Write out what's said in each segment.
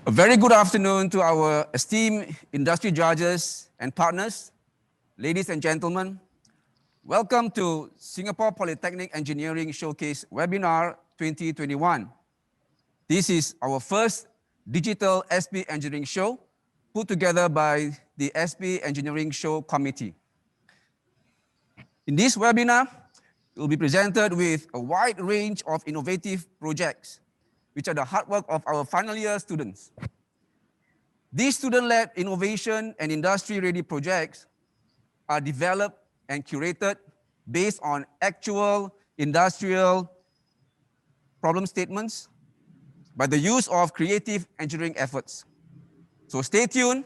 A very good afternoon to our esteemed industry judges and partners. Ladies and gentlemen, welcome to Singapore Polytechnic Engineering Showcase Webinar 2021. This is our first digital SP Engineering Show put together by the SP Engineering Show Committee. In this webinar, it will be presented with a wide range of innovative projects, which are the hard work of our final year students. These student-led innovation and industry-ready projects are developed and curated based on actual industrial problem statements by the use of creative engineering efforts. So stay tuned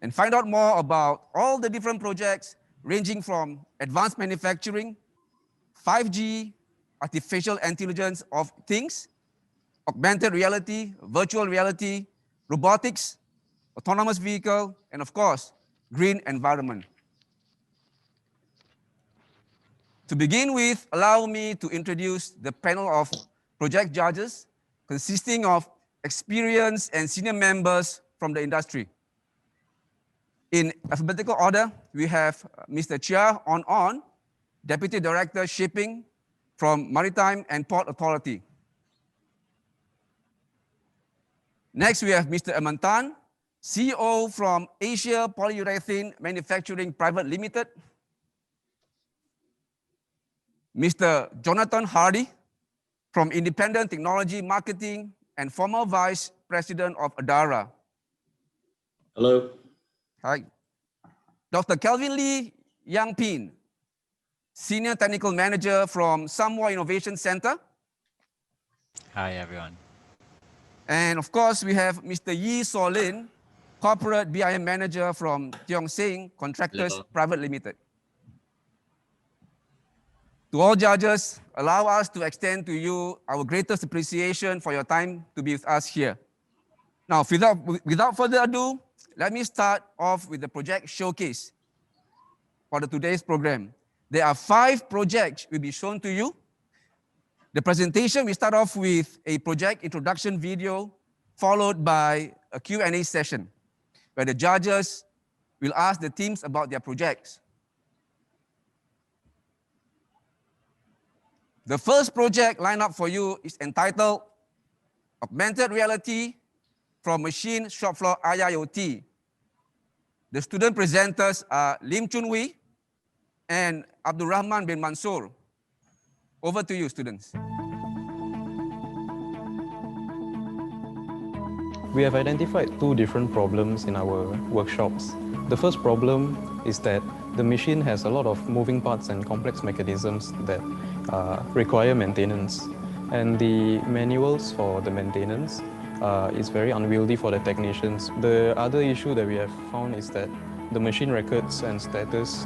and find out more about all the different projects ranging from advanced manufacturing, 5G, artificial intelligence of things, augmented reality, virtual reality, robotics, autonomous vehicle, and of course, green environment. To begin with, allow me to introduce the panel of project judges consisting of experienced and senior members from the industry. In alphabetical order, we have Mr. Chia On, Deputy Director Shipping from Maritime and Port Authority. Next, we have Mr. Eman Tan, CEO from Asia Polyurethane Manufacturing Private Limited. Mr. Jonathan Hardy from Independent Technology Marketing and former Vice President of Adara. Hello. Hi. Dr. Kelvin Lee Yang Pin, Senior Technical Manager from Samoa Innovation Center. Hi, everyone. And of course, we have Mr. Yi Solin, Corporate BIM Manager from Tiong Seng Contractors Hello. Private Limited. To all judges, allow us to extend to you our greatest appreciation for your time to be with us here. Now, without further ado, let me start off with the project showcase for today's program. There are 5 projects will be shown to you. The presentation, we start off with a project introduction video, followed by a Q&A session, where the judges will ask the teams about their projects. The first project lined up for you is entitled Augmented Reality from Machine Shop Floor IIoT. The student presenters are Lim Chun Wee and Abdul Rahman bin Mansoor. Over to you, students. We have identified 2 different problems in our workshops. The first problem is that the machine has a lot of moving parts and complex mechanisms that require maintenance. And the manuals for the maintenance is very unwieldy for the technicians. The other issue that we have found is that the machine records and status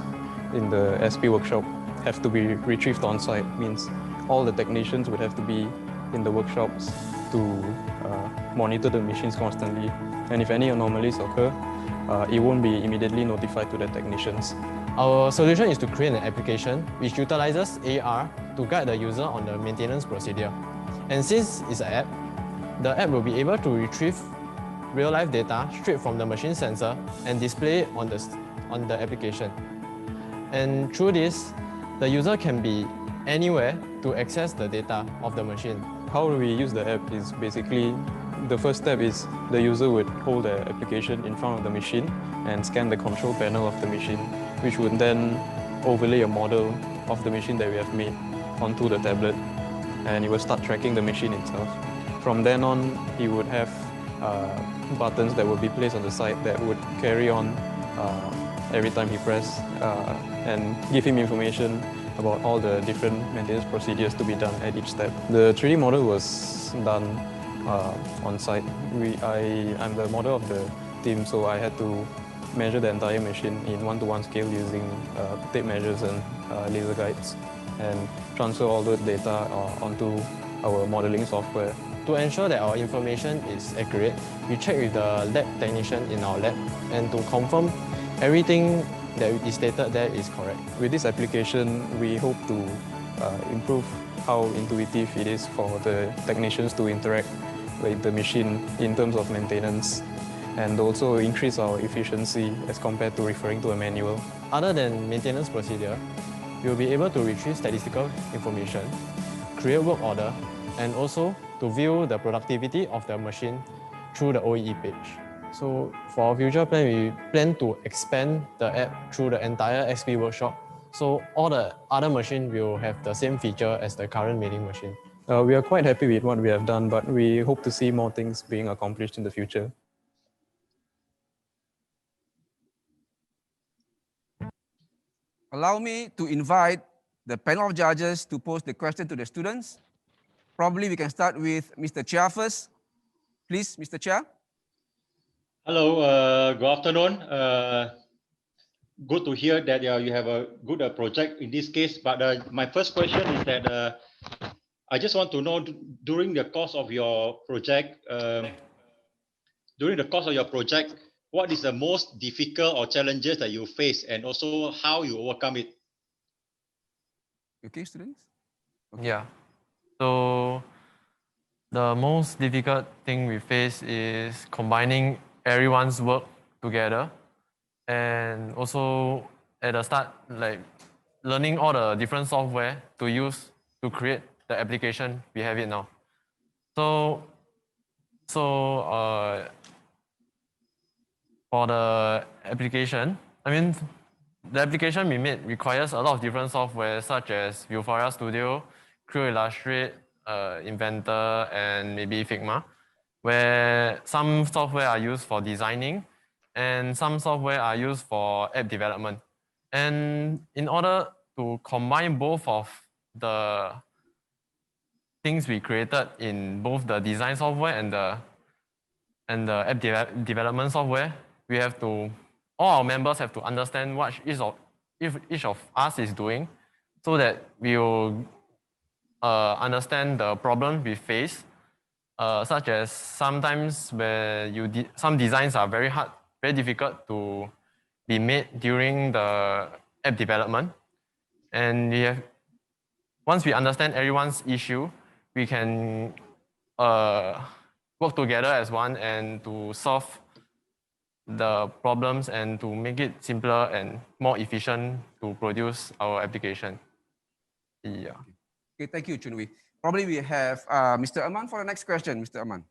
in the SP workshop have to be retrieved on site, means all the technicians would have to be in the workshops to monitor the machines constantly. And if any anomalies occur, it won't be immediately notified to the technicians. Our solution is to create an application which utilizes AR to guide the user on the maintenance procedure. And since it's an app, the app will be able to retrieve real-life data straight from the machine sensor and display it on the application. And through this, the user can be anywhere to access the data of the machine. How we use the app is basically, the first step is the user would hold the application in front of the machine and scan the control panel of the machine, which would then overlay a model of the machine that we have made onto the tablet, and it will start tracking the machine itself. From then on, he would have buttons that would be placed on the side that would carry on every time he pressed and give him information about all the different maintenance procedures to be done at each step. The 3D model was done on site. I'm the model of the team, so I had to measure the entire machine in 1:1 scale using tape measures and laser guides, and transfer all the data onto our modeling software. To ensure that our information is accurate, we check with the lab technician in our lab and to confirm everything that is stated there is correct. With this application, we hope to improve how intuitive it is for the technicians to interact the machine in terms of maintenance, and also increase our efficiency as compared to referring to a manual. Other than maintenance procedure, you'll be able to retrieve statistical information, create work order, and also to view the productivity of the machine through the OEE page. So for our future plan, we plan to expand the app through the entire XP workshop. So all the other machines will have the same feature as the current milling machine. We are quite happy with what we have done, but we hope to see more things being accomplished in the future. Allow me to invite the panel of judges to pose the question to the students. Probably we can start with Mr. Chia first. Please, Mr. Chia. Hello, good afternoon. Good to hear that you have a good project in this case. But my first question is that I just want to know during the course of your project, what is the most difficult or challenges that you face, and also how you overcome it? Okay, students. Okay. Yeah. So the most difficult thing we face is combining everyone's work together, and also at the start, like learning all the different software to use to create the application we have it now. So for the application, the application we made requires a lot of different software such as Vuforia Studio, Creo Illustrate, Inventor, and maybe Figma, where some software are used for designing and some software are used for app development. And in order to combine both of the things we created in both the design software and the app development software, we have to, all our members have to understand what each of us is doing, so that we will understand the problem we face, such as sometimes where some designs are very hard, very difficult to be made during the app development. And once we understand everyone's issue, we can work together as one and to solve the problems and to make it simpler and more efficient to produce our application. Yeah. Okay, thank you, Chunwi. Probably we have Mr. Aman for the next question. Mr. Aman.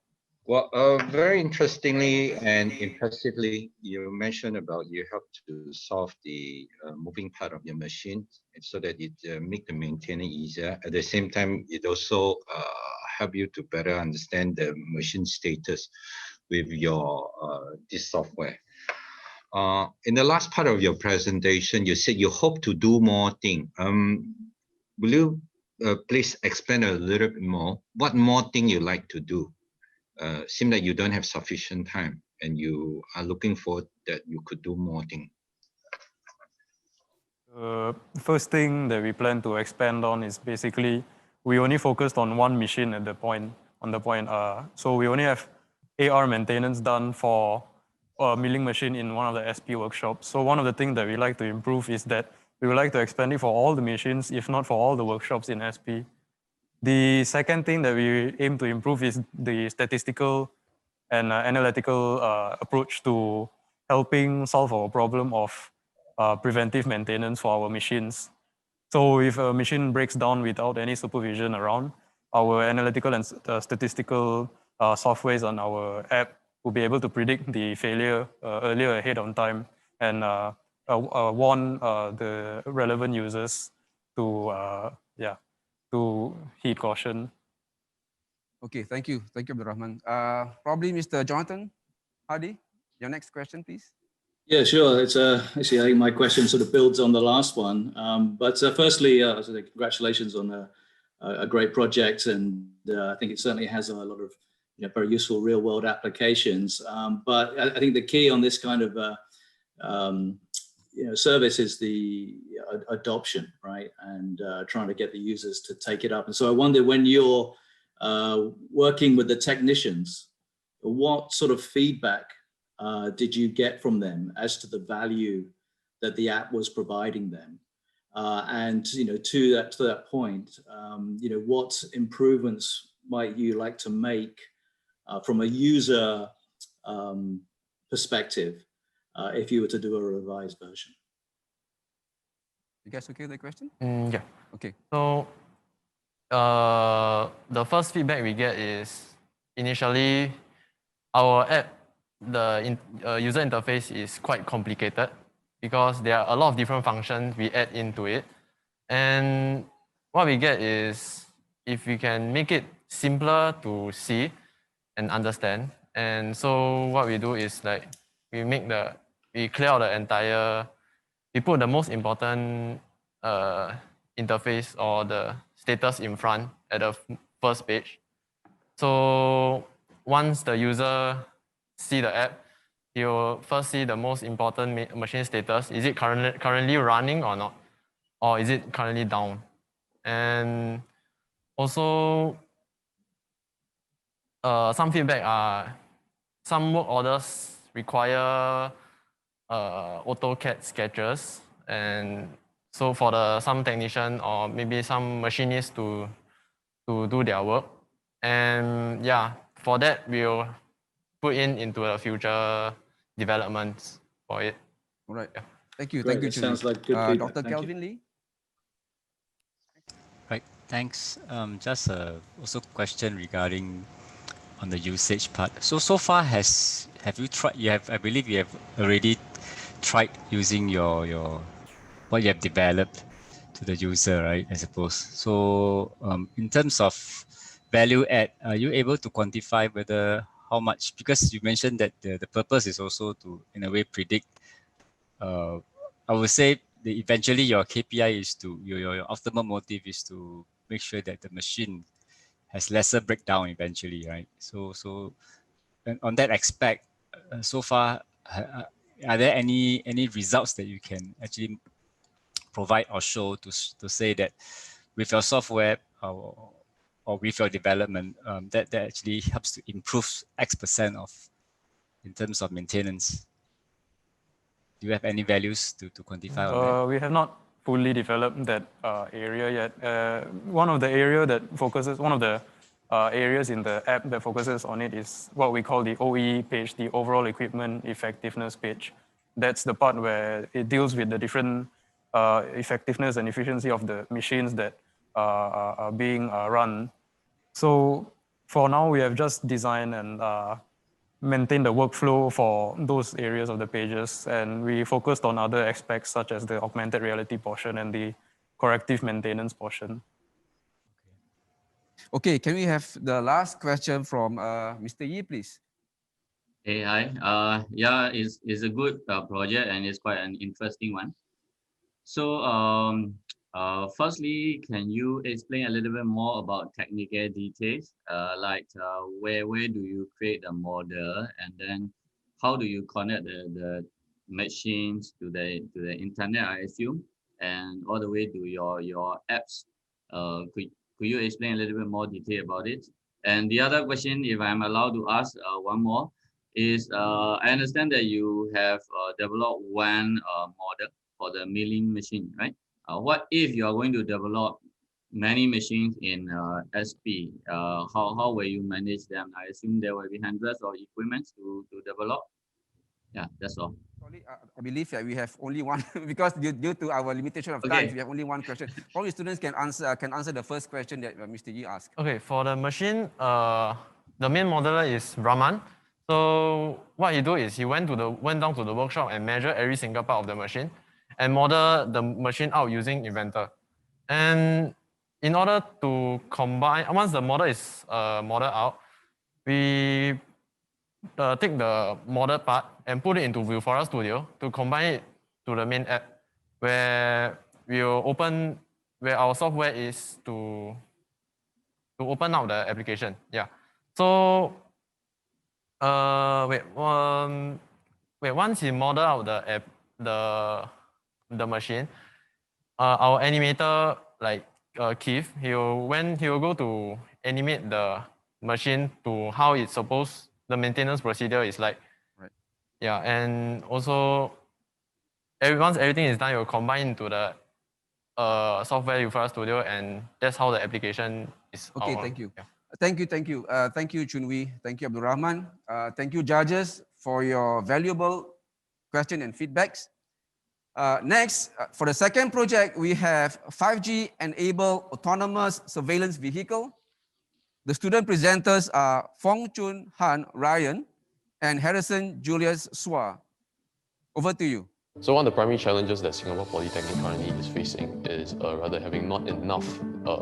Well, very interestingly and impressively, you mentioned about you help to solve the moving part of your machine so that it make the maintenance easier. At the same time, it also help you to better understand the machine status with your this software. In the last part of your presentation, you said you hope to do more things. Will you please explain a little bit more? What more thing you like to do? Seems like you don't have sufficient time and you are looking for that you could do more things. First thing that we plan to expand on is basically we only focused on one machine at the point. So we only have AR maintenance done for a milling machine in one of the SP workshops. So one of the things that we like to improve is that we would like to expand it for all the machines, if not for all the workshops in SP. The second thing that we aim to improve is the statistical and analytical approach to helping solve our problem of preventive maintenance for our machines. So if a machine breaks down without any supervision around, our analytical and statistical softwares on our app will be able to predict the failure earlier ahead of time and warn the relevant users to heed caution. Okay, thank you. Thank you, Abdul Rahman. Probably Mr. Jonathan Hardy, your next question, please. Yeah, sure. It's actually, I think my question sort of builds on the last one. But firstly, congratulations on a great project, and I think it certainly has a lot of very useful real-world applications. But I think the key on this kind of service is the adoption, right? And trying to get the users to take it up. And so I wonder, when you're working with the technicians, what sort of feedback did you get from them as to the value that the app was providing them? And to that point, what improvements might you like to make from a user perspective if you were to do a revised version? You guys okay with the question? Yeah. Okay. So the first feedback we get is initially our app, the user interface is quite complicated because there are a lot of different functions we add into it. And what we get is if we can make it simpler to see and understand. And so what we do is like we clear out the entire, we put the most important interface or the status in front at the first page. So once the user see the app, he will first see the most important machine status. Is it currently running or not? Or is it currently down? And also some feedback are some work orders require Autocad sketches, and so for some technician or maybe some machinists to do their work. And yeah, for that we'll put into the future developments for it. All right. Yeah. Thank you. Great, Thank you, it sounds Chun Lee. like good feedback. Dr. Thank you. Kelvin Lee. Right, thanks. Just also question regarding on the usage part. So far have you tried? I believe you have already tried using your what you have developed to the user, right? I suppose. So in terms of value add, are you able to quantify whether how much? Because you mentioned that the purpose is also to in a way predict. I would say eventually your KPI is to your ultimate motive is to make sure that the machine has lesser breakdown eventually, right? So and on that aspect, so far, are there any results that you can actually provide or show to say that with your software or with your development that actually helps to improve X% of in terms of maintenance? Do you have any values to quantify on that? We have not fully developed that area yet. One of the areas in the app that focuses on it is what we call the OE page, the overall equipment effectiveness page. That's the part where it deals with the different effectiveness and efficiency of the machines that are being run. So for now, we have just designed and maintain the workflow for those areas of the pages, and we focused on other aspects such as the augmented reality portion and the corrective maintenance portion. Okay, can we have the last question from Mr. Yi, please? Hey, hi. Yeah, it's a good project and it's quite an interesting one. So, firstly, can you explain a little bit more about technical details, like where do you create a model, and then how do you connect the machines to the internet, I assume, and all the way to your apps? Could you explain a little bit more detail about it? And the other question, if I'm allowed to ask one more, is I understand that you have developed one model for the milling machine, right? What if you are going to develop many machines in SP? How will you manage them? I assume there will be hundreds of equipments to develop. Yeah, that's all. Sorry, I believe that we have only one because due to our limitation of time, we have only one question. Probably students can answer the first question that Mr. Yi asked. Okay, for the machine, the main modeler is Raman. So what he do is he went down to the workshop and measured every single part of the machine and model the machine out using Inventor. And in order to combine, once the model is modeled out, we take the model part and put it into Vuforia Studio to combine it to the main app, where our software is to open out the application. Yeah. So once you model out the app, the machine, our animator like Keith, he will go to animate the machine to how it's supposed. The maintenance procedure is like. Right. Yeah, and also once everything is done, you'll combine into the software Vuforia Studio, and that's how the application is. Okay, thank you. Yeah. Thank you, thank you. Thank you, Chunwi. Thank you, Abdul Rahman. Thank you, judges, for your valuable question and feedbacks. Next, for the second project, we have 5G-enabled autonomous surveillance vehicle. The student presenters are Fong Chun Han Ryan and Harrison Julius Swa. Over to you. So one of the primary challenges that Singapore Polytechnic currently is facing is rather having not enough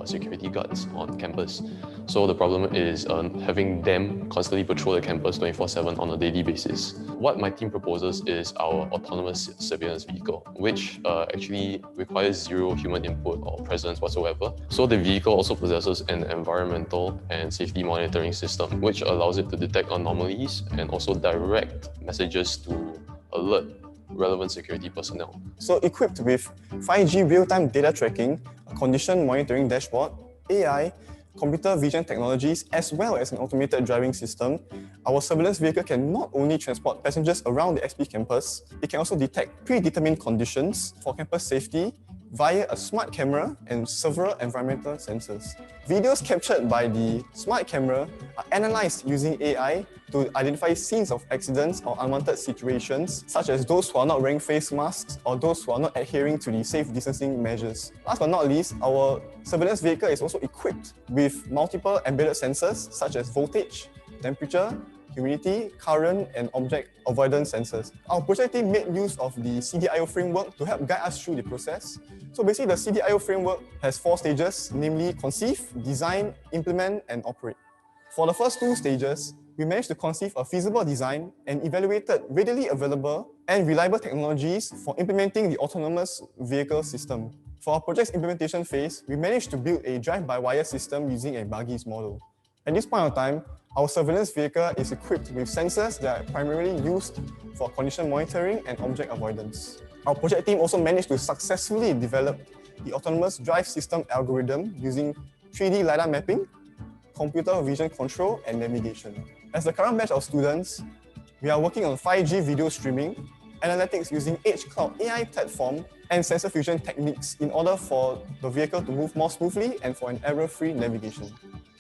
security guards on campus. So the problem is having them constantly patrol the campus 24/7 on a daily basis. What my team proposes is our autonomous surveillance vehicle, which actually requires zero human input or presence whatsoever. So the vehicle also possesses an environmental and safety monitoring system, which allows it to detect anomalies and also direct messages to alert relevant security personnel. So equipped with 5G real-time data tracking, a condition monitoring dashboard, AI, computer vision technologies, as well as an automated driving system, our surveillance vehicle can not only transport passengers around the SP campus, it can also detect predetermined conditions for campus safety via a smart camera and several environmental sensors. Videos captured by the smart camera are analyzed using AI to identify scenes of accidents or unwanted situations, such as those who are not wearing face masks or those who are not adhering to the safe distancing measures. Last but not least, our surveillance vehicle is also equipped with multiple embedded sensors, such as voltage, temperature, humidity, current, and object avoidance sensors. Our project team made use of the CDIO framework to help guide us through the process. So basically, the CDIO framework has 4 stages, namely conceive, design, implement, and operate. For the first 2 stages, we managed to conceive a feasible design and evaluated readily available and reliable technologies for implementing the autonomous vehicle system. For our project's implementation phase, we managed to build a drive-by-wire system using a buggies model. At this point of time, our surveillance vehicle is equipped with sensors that are primarily used for condition monitoring and object avoidance. Our project team also managed to successfully develop the autonomous drive system algorithm using 3D LiDAR mapping, computer vision control, and navigation. As the current batch of students, we are working on 5G video streaming, analytics using Edge Cloud AI platform, and sensor fusion techniques in order for the vehicle to move more smoothly and for an error-free navigation.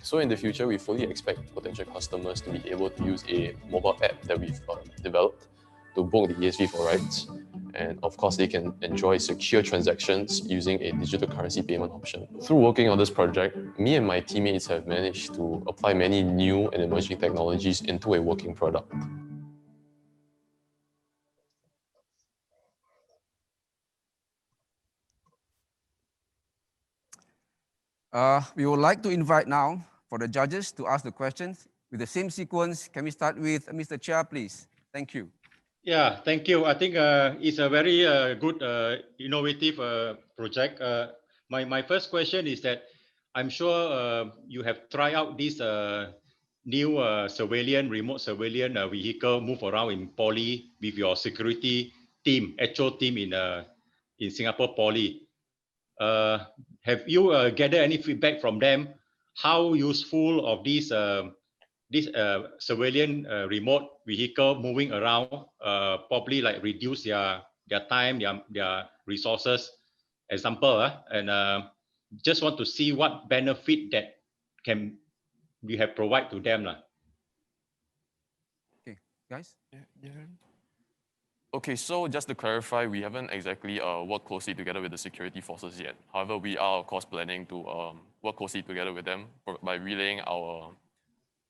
So in the future, we fully expect potential customers to be able to use a mobile app that we've developed to book the ESV for rides. And of course, they can enjoy secure transactions using a digital currency payment option. Through working on this project, me and my teammates have managed to apply many new and emerging technologies into a working product. We would like to invite now for the judges to ask the questions. With the same sequence, can we start with Mr. Chia, please? Thank you. Yeah, thank you. I think it's a very good, innovative project. My first question is that I'm sure you have tried out this new remote surveillance vehicle move around in Poly with your security team, actual team in Singapore Poly. Have you gathered any feedback from them? How useful of this surveillance remote vehicle moving around probably like reduce their time, their resources, example, and just want to see what benefit that can we have provide to them. Okay, guys? Okay, so just to clarify, we haven't exactly worked closely together with the security forces yet. However, we are of course planning to work closely together with them by relaying our,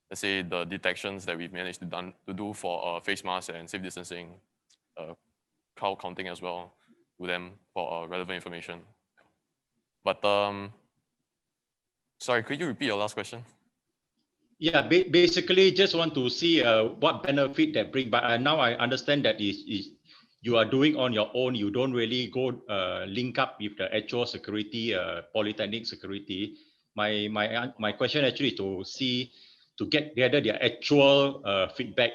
let's say, the detections that we've managed to do for face masks and safe distancing, crowd counting as well to them for relevant information. But sorry, could you repeat your last question? Yeah, basically just want to see what benefit that bring. But now I understand that is you are doing on your own. You don't really go link up with the actual security, Polytechnic security. My question actually to get together their actual feedback.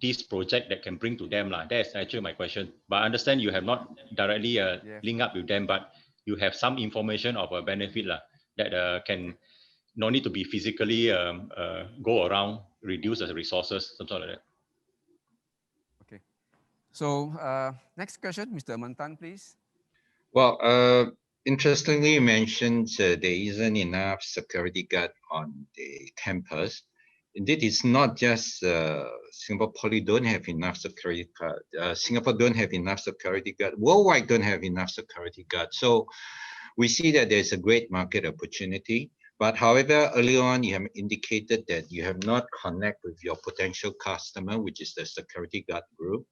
This project that can bring to them. That's actually my question. But I understand you have not directly link up with them, but you have some information of a benefit that can no need to be physically go around, reduce the resources, something like that. Okay. So next question, Mr. Mantan, please. Well, Interestingly, you mentioned there isn't enough security guard on the campus. Indeed, it's not just Singapore Poly don't have enough security guard. Singapore don't have enough security guard. Worldwide don't have enough security guard. So we see that there's a great market opportunity. But however, early on, you have indicated that you have not connect with your potential customer, which is the security guard group.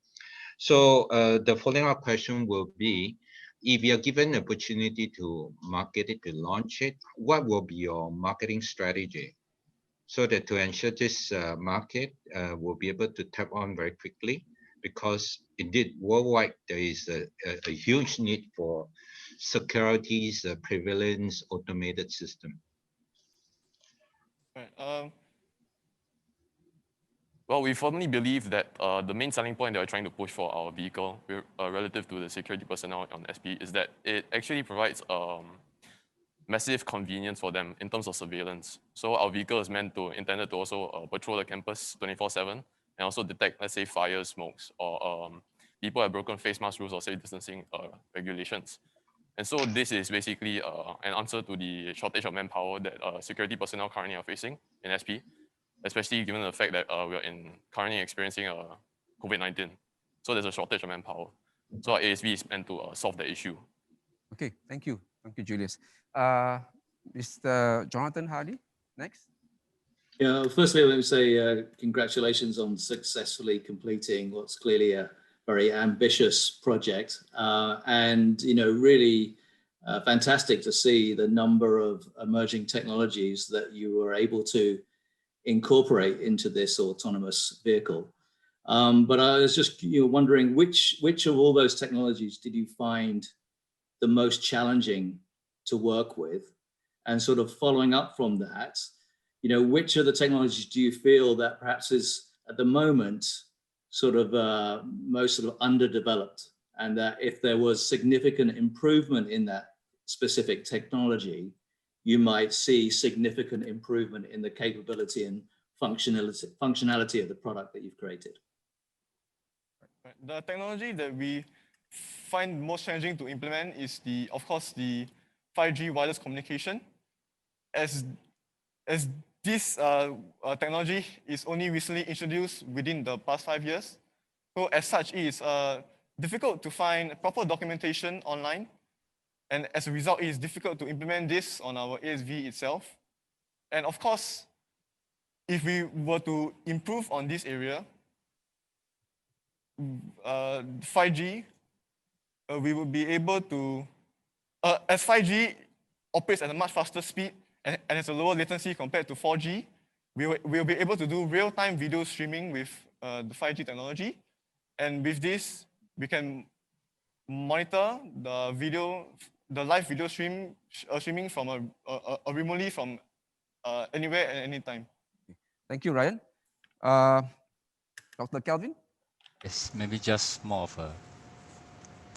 So the following up question will be, if you're given the opportunity to market it, to launch it, what will be your marketing strategy? So that to ensure this market will be able to tap on very quickly, because indeed worldwide there is a huge need for securities, prevalence, automated system. Right. Well, we firmly believe that the main selling point that we're trying to push for our vehicle relative to the security personnel on SP is that it actually provides massive convenience for them in terms of surveillance. So our vehicle is intended to also patrol the campus 24/7 and also detect, let's say, fire, smokes, or people have broken face mask rules or safe distancing regulations. And so this is basically an answer to the shortage of manpower that security personnel currently are facing in SP, especially given the fact that we're currently experiencing COVID-19. So there's a shortage of manpower. So our ASV is meant to solve the issue. Okay, thank you. Thank you, Julius. Mr. Jonathan Hardy, next. Yeah, firstly, let me say congratulations on successfully completing what's clearly a very ambitious project, and really fantastic to see the number of emerging technologies that you were able to incorporate into this autonomous vehicle. But I was just wondering which of all those technologies did you find the most challenging to work with, and sort of following up from that, which of the technologies do you feel that perhaps is at the moment sort of most sort of underdeveloped, and that if there was significant improvement in that specific technology, you might see significant improvement in the capability and functionality of the product that you've created? The technology that we find most challenging to implement is of course, the 5G wireless communication. As this technology is only recently introduced within the past 5 years, so as such, it is difficult to find proper documentation online, and as a result, it is difficult to implement this on our ASV itself. And of course, if we were to improve on this area, 5G, we would be able to, as 5G operates at a much faster speed and has a lower latency compared to 4G, we'll be able to do real-time video streaming with the 5G technology. And with this, we can monitor the live video streaming from remotely from anywhere at any time. Thank you, Ryan. Dr. Kelvin? Yes, maybe just more of a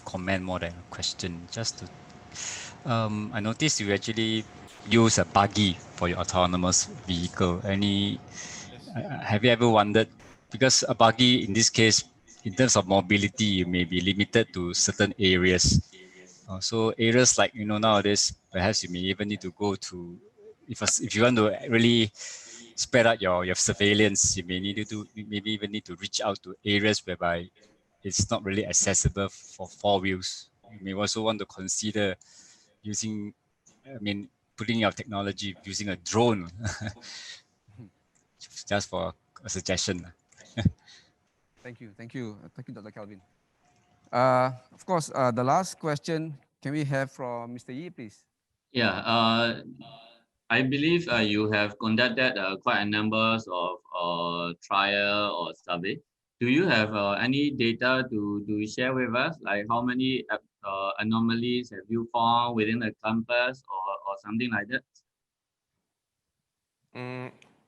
comment more than a question. Just to, I noticed you actually use a buggy for your autonomous vehicle. Have you ever wondered, because a buggy in this case, in terms of mobility, you may be limited to certain areas. So areas like, nowadays, perhaps you may even need to go to, if you want to really spread out your surveillance, you maybe even need to reach out to areas whereby it's not really accessible for four wheels. You may also want to consider putting your technology using a drone, just for a suggestion. Thank you, Dr. Kelvin. Of course, the last question, can we have from Mr. Yee, please? Yeah, I believe you have conducted quite a number of trial or survey. Do you have any data to share with us, like how many anomalies have you found within the campus or something like that?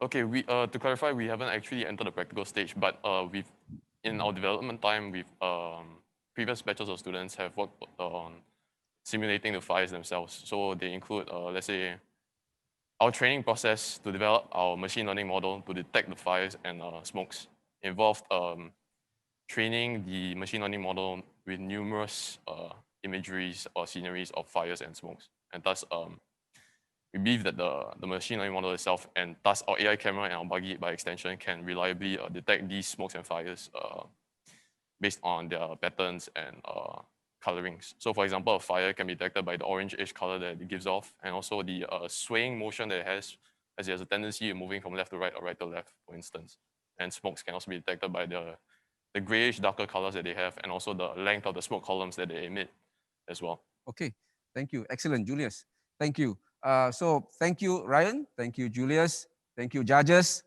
Okay, to clarify, we haven't actually entered the practical stage, but in our development time, previous batches of students have worked on simulating the fires themselves. So they include, let's say, our training process to develop our machine learning model to detect the fires and smokes involved training the machine learning model with numerous imageries or sceneries of fires and smokes. And thus, we believe that the machine learning model itself and thus our AI camera and our buggy by extension can reliably detect these smokes and fires based on their patterns and colorings. So for example, a fire can be detected by the orange-ish color that it gives off, and also the swaying motion that it has, as it has a tendency of moving from left to right or right to left, for instance. And smokes can also be detected by the grayish darker colors that they have, and also the length of the smoke columns that they emit as well. Okay, thank you. Excellent, Julius. Thank you. So thank you, Ryan. Thank you, Julius. Thank you, judges.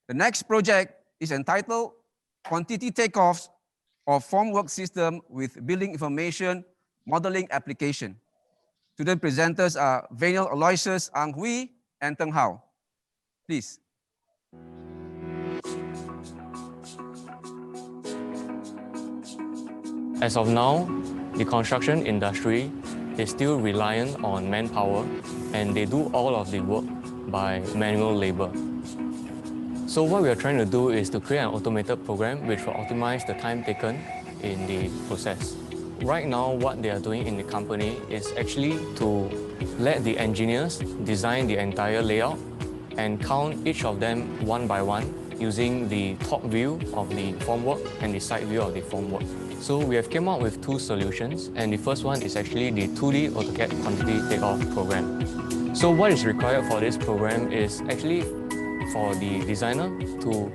The next project is entitled Quantity Takeoffs of Formwork System with Building Information Modeling Application. Student presenters are Vainal Aloysius Ang Hui and Teng Hao. Please. As of now, the construction industry is still reliant on manpower, and they do all of the work by manual labor. So what we are trying to do is to create an automated program which will optimize the time taken in the process. Right now, what they are doing in the company is actually to let the engineers design the entire layout and count each of them one by one using the top view of the formwork and the side view of the formwork. So we have come up with two solutions, and the first one is actually the 2D AutoCAD Quantity Takeoff program. So what is required for this program is actually for the designer to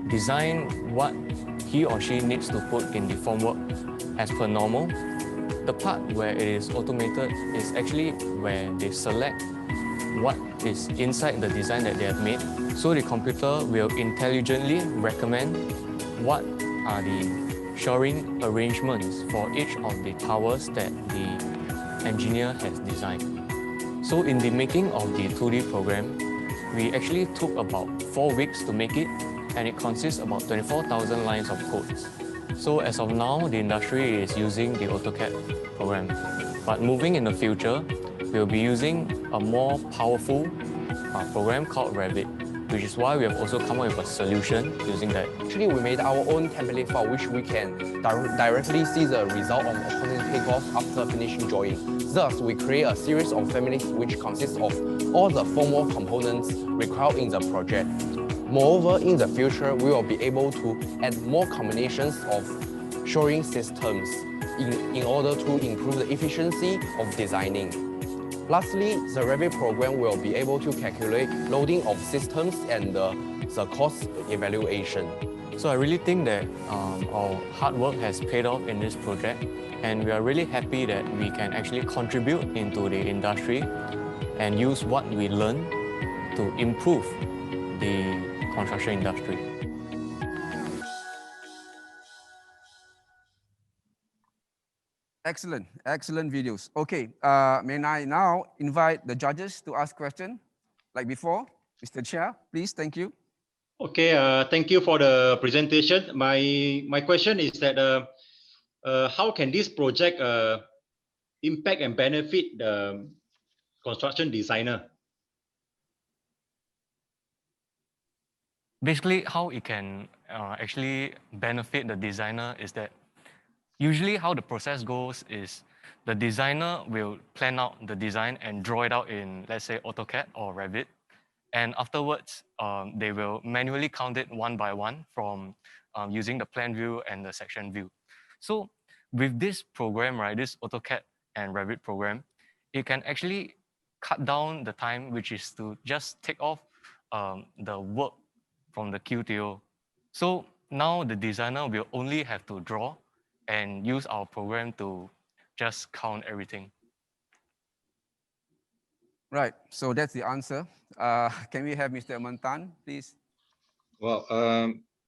design what he or she needs to put in the formwork as per normal. The part where it is automated is actually where they select what is inside the design that they have made. So the computer will intelligently recommend what are the shoring arrangements for each of the towers that the engineer has designed. So in the making of the 2D program, we actually took about 4 weeks to make it, and it consists about 24,000 lines of codes. So as of now, the industry is using the AutoCAD program. But moving in the future, we'll be using a more powerful program called Revit, which is why we have also come up with a solution using that. Actually, we made our own template file, which we can directly see the result of quantity takeoff after finishing drawing. Thus, we create a series of families which consists of all the formwork components required in the project. Moreover, in the future, we will be able to add more combinations of shoring systems in order to improve the efficiency of designing. Lastly, the Revit program will be able to calculate loading of systems and the cost evaluation. So I really think that our hard work has paid off in this project, and we are really happy that we can actually contribute into the industry and use what we learn to improve the construction industry. Excellent, excellent videos. Okay, may I now invite the judges to ask questions like before? Mr. Chair, please, thank you. Okay, thank you for the presentation. My question is that how can this project impact and benefit the construction designer? Basically, how it can actually benefit the designer is that usually how the process goes is the designer will plan out the design and draw it out in, let's say, AutoCAD or Revit. And afterwards, they will manually count it one by one from using the plan view and the section view. So with this program, right, this AutoCAD and Revit program, it can actually cut down the time, which is to just take off the work from the QTO. So now the designer will only have to draw and use our program to just count everything. Right, so that's the answer. Can we have Mr. Mantan, please? Well,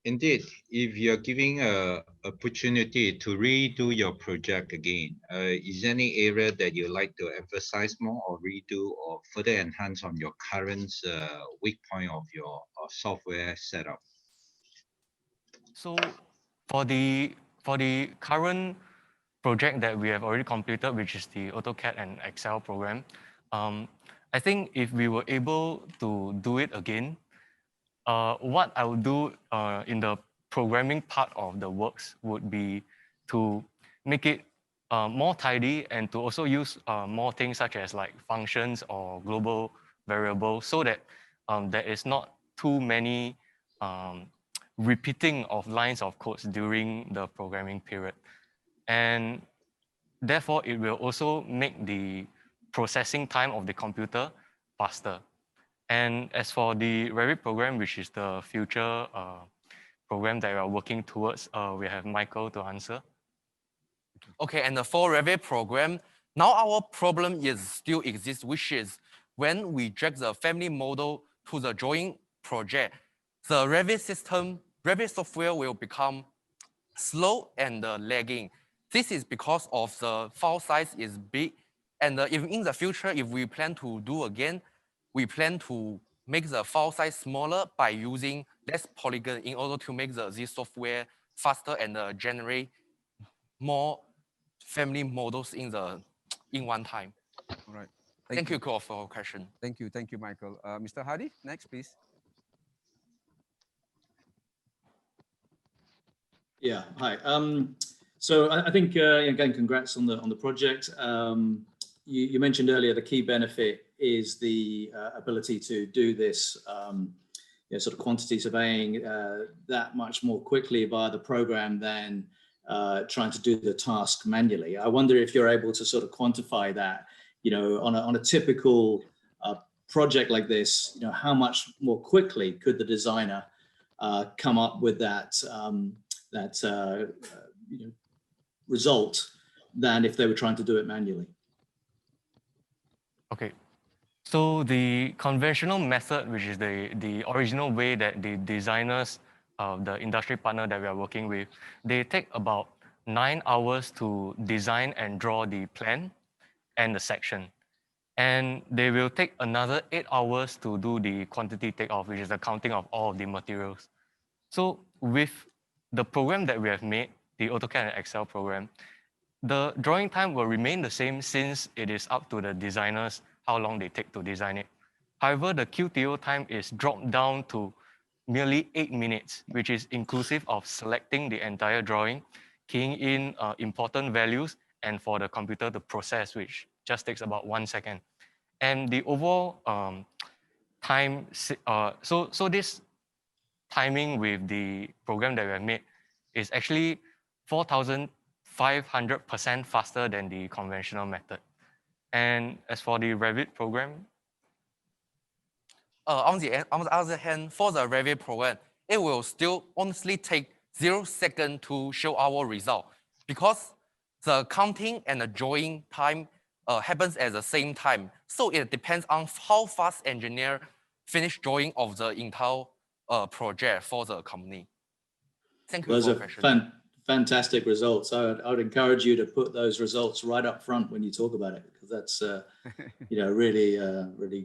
indeed, if you're giving an opportunity to redo your project again, is there any area that you like to emphasize more or redo or further enhance on your current weak point of your software setup? So for the current project that we have already completed, which is the AutoCAD and Excel program, I think if we were able to do it again, what I would do in the programming part of the works would be to make it more tidy and to also use more things such as like functions or global variables so that there is not too many repeating of lines of codes during the programming period. And therefore, it will also make the processing time of the computer faster. And as for the Revit program, which is the future program that we are working towards, we have Michael to answer. Okay, and for Revit program, now our problem is still exists, which is when we drag the family model to the drawing project, the Revit system, Revit software will become slow and lagging. This is because of the file size is big. And if in the future, if we plan to do again, we plan to make the file size smaller by using less polygon in order to make this software faster and generate more family models in one time. All right. Thank you, Cole, for your question. Thank you, Michael. Mr. Hardy, next, please. Yeah, hi. So I think again, congrats on the project. You mentioned earlier the key benefit is the ability to do this sort of quantity surveying that much more quickly via the program than trying to do the task manually. I wonder if you're able to sort of quantify that, on a typical project like this, how much more quickly could the designer come up with that result than if they were trying to do it manually? Okay, so the conventional method, which is the original way that the designers, the industry partner that we are working with, they take about 9 hours to design and draw the plan and the section. And they will take another 8 hours to do the quantity takeoff, which is the counting of all of the materials. So with the program that we have made, the Autocad and Excel program, the drawing time will remain the same since it is up to the designers how long they take to design it. However, the QTO time is dropped down to merely 8 minutes, which is inclusive of selecting the entire drawing, keying in important values, and for the computer to process, which just takes about 1 second. And the overall time, so this timing with the program that we have made is actually 4,500% faster than the conventional method. And as for the Revit program? On the other hand, for the Revit program, it will still honestly take 0 seconds to show our result because the counting and the drawing time happens at the same time. So it depends on how fast engineer finish drawing of the entire project for the company. Thank you Those for the are question. fantastic results. I would encourage you to put those results right up front when you talk about it, because that's really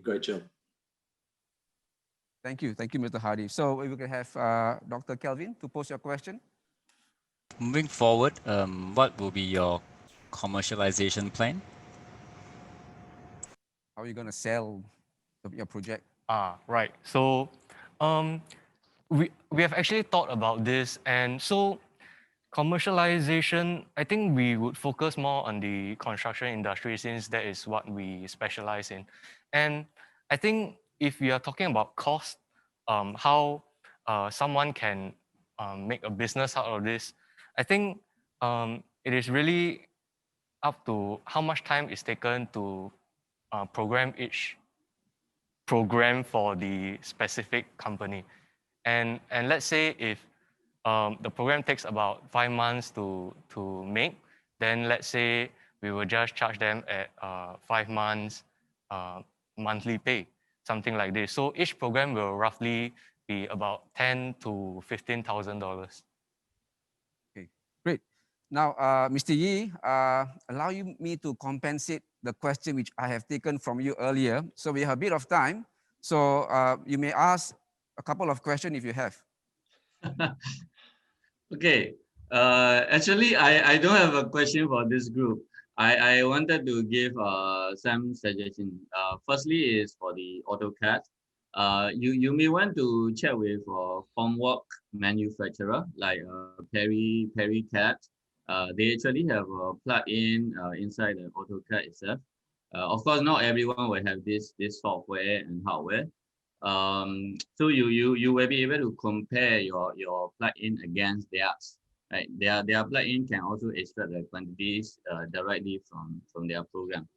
great job. Thank you, Mr. Hardy. So we can have Dr. Kelvin to pose your question. Moving forward, what will be your commercialization plan? How are you going to sell your project? Right. So we have actually thought about this, and so commercialization, I think we would focus more on the construction industry since that is what we specialize in. And I think if we are talking about cost, how someone can make a business out of this, I think it is really up to how much time is taken to program each program for the specific company. And let's say if the program takes about 5 months to make, then let's say we will just charge them at 5 months monthly pay, something like this. So each program will roughly be about $10,000 to $15,000. Okay, great. Now, Mr. Yi, allow me to compensate the question which I have taken from you earlier. So we have a bit of time. So you may ask a couple of questions if you have. Okay. Actually, I don't have a question for this group. I wanted to give some suggestion. Firstly is for the AutoCAD. You may want to check with formwork manufacturer like Perry CAD. They actually have a plug-in inside the Autocad itself. Of course, not everyone will have this software and hardware. So you will be able to compare your plug-in against theirs. Right? Their plug-in can also extract the quantities directly from their program.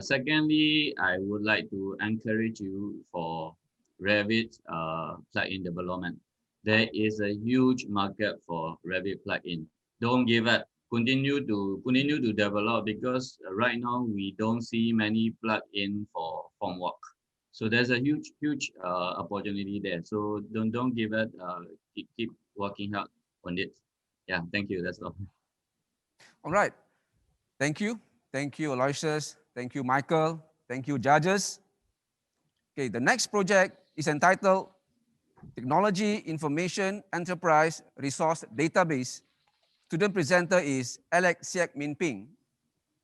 Secondly, I would like to encourage you for Revit plug-in development. There is a huge market for Revit plug-in. Don't give up. Continue to develop, because right now we don't see many plug-in for formwork. So there's a huge opportunity there. So don't give up. Keep working hard on it. Yeah, thank you. That's all. All right. Thank you. Thank you, Aloysius. Thank you, Michael. Thank you, judges. Okay, the next project is entitled Technology Information Enterprise Resource Database. Student presenter is Alex Siak Min Ping.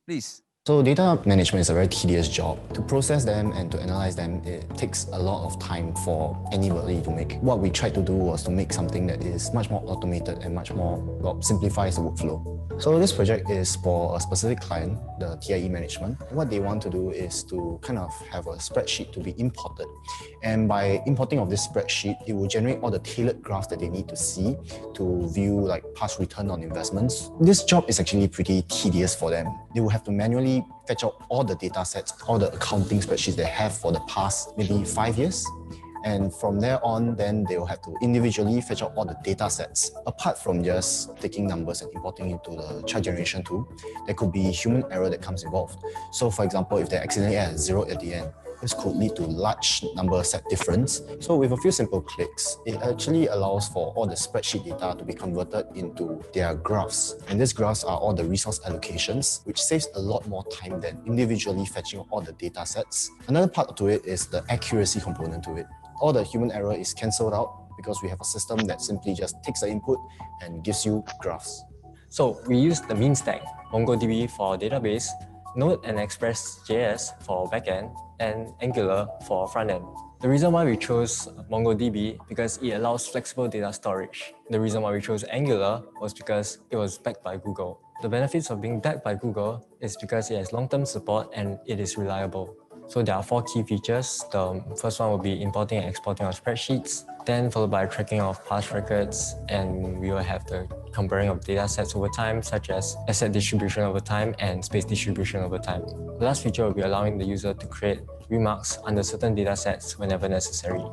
Please. So data management is a very tedious job. To process them and to analyze them, it takes a lot of time for anybody to make. What we tried to do was to make something that is much more automated and much more, simplifies the workflow. So this project is for a specific client, the TIE management. What they want to do is to kind of have a spreadsheet to be imported. And by importing of this spreadsheet, it will generate all the tailored graphs that they need to see to view like past return on investments. This job is actually pretty tedious for them. They will have to manually fetch out all the data sets, all the accounting spreadsheets they have for the past maybe 5 years. And from there on, then they will have to individually fetch out all the data sets. Apart from just taking numbers and importing into the chart generation tool, there could be human error that comes involved. So for example, if they accidentally add 0 at the end, this could lead to large number set difference. So with a few simple clicks, it actually allows for all the spreadsheet data to be converted into their graphs. And these graphs are all the resource allocations, which saves a lot more time than individually fetching all the data sets. Another part to it is the accuracy component to it. All the human error is cancelled out because we have a system that simply just takes the input and gives you graphs. So we use the mean stack, MongoDB for database, Node and Express.js for backend, and Angular for frontend. The reason why we chose MongoDB because it allows flexible data storage. The reason why we chose Angular was because it was backed by Google. The benefits of being backed by Google is because it has long-term support and it is reliable. So there are 4 key features. The first one will be importing and exporting our spreadsheets, then followed by tracking of past records, and we will have the comparing of data sets over time, such as asset distribution over time and space distribution over time. The last feature will be allowing the user to create remarks under certain data sets whenever necessary.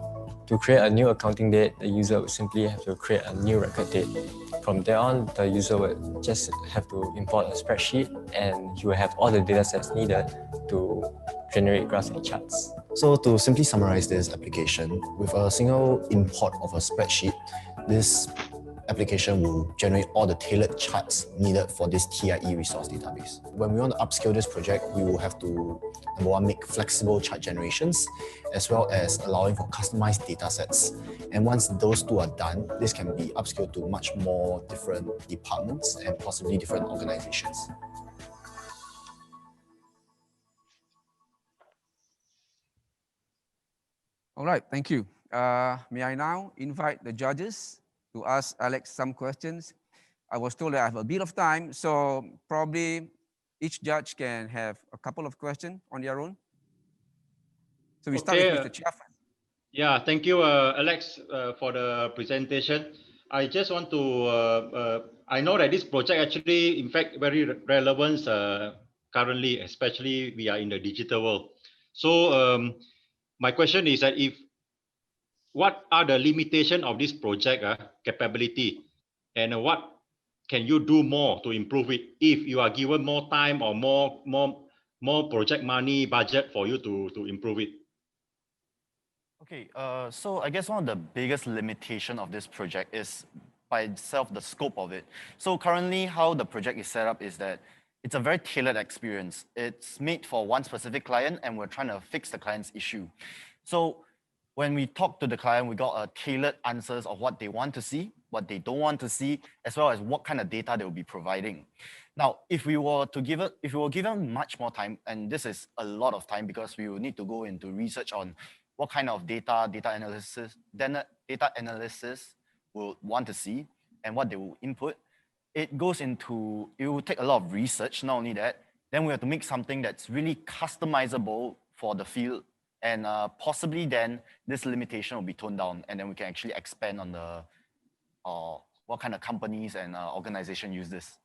To create a new accounting date, the user would simply have to create a new record date. From there on, the user would just have to import a spreadsheet and he will have all the data sets needed to generate graphs and charts. So to simply summarize this application, with a single import of a spreadsheet, this application will generate all the tailored charts needed for this TIE resource database. When we want to upscale this project, we will have to, number one, make flexible chart generations, as well as allowing for customized data sets. And once those two are done, this can be upscaled to much more different departments and possibly different organizations. All right, thank you. May I now invite the judges to ask Alex some questions? I was told that I have a bit of time, so probably each judge can have a couple of questions on their own. So we start with Mr. Chia. Yeah, thank you, Alex, for the presentation. I just want to, I know that this project actually, in fact, very relevant currently, especially we are in the digital world. So my question is that what are the limitations of this project capability, and what can you do more to improve it if you are given more time or more project money budget for you to improve it? Okay, so I guess one of the biggest limitation of this project is by itself the scope of it. So currently how the project is set up is that it's a very tailored experience. It's made for one specific client and we're trying to fix the client's issue. So when we talk to the client, we got tailored answers of what they want to see, what they don't want to see, as well as what kind of data they will be providing. Now, if we were given much more time, and this is a lot of time because we will need to go into research on what kind of data analysis will want to see and what they will input. it goes into, it will take a lot of research, not only that, then we have to make something that's really customizable for the field, and possibly then this limitation will be toned down, and then we can actually expand on the what kind of companies and organization use this.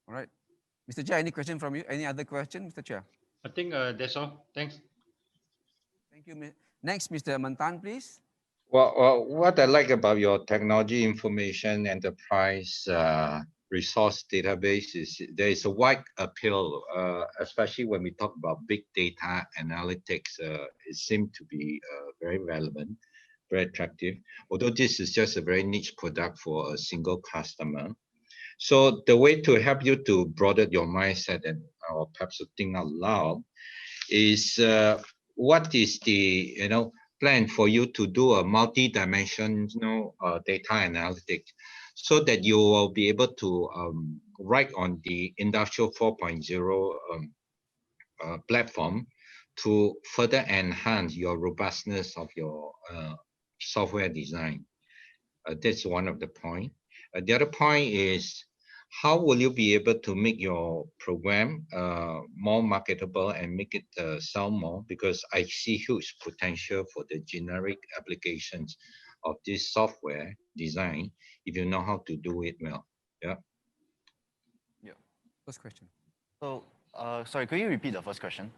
All right. Mr. Chair, any question from you? Any other question, Mr. Chair? I think that's all. Thanks. Thank you. Next, Mr. Mantan, please. Well, what I like about your technology information enterprise resource database is there is a wide appeal, especially when we talk about big data analytics. It seems to be very relevant, very attractive, although this is just a very niche product for a single customer. So the way to help you to broaden your mindset and or perhaps to think out loud is what is the plan for you to do a multi-dimensional data analytics so that you will be able to write on the Industrial 4.0 platform to further enhance your robustness of your software design. That's one of the points. The other point is, how will you be able to make your program more marketable and make it sell more? Because I see huge potential for the generic applications of this software design if you know how to do it well. Yeah. Yeah. First question. So, sorry, could you repeat the first question?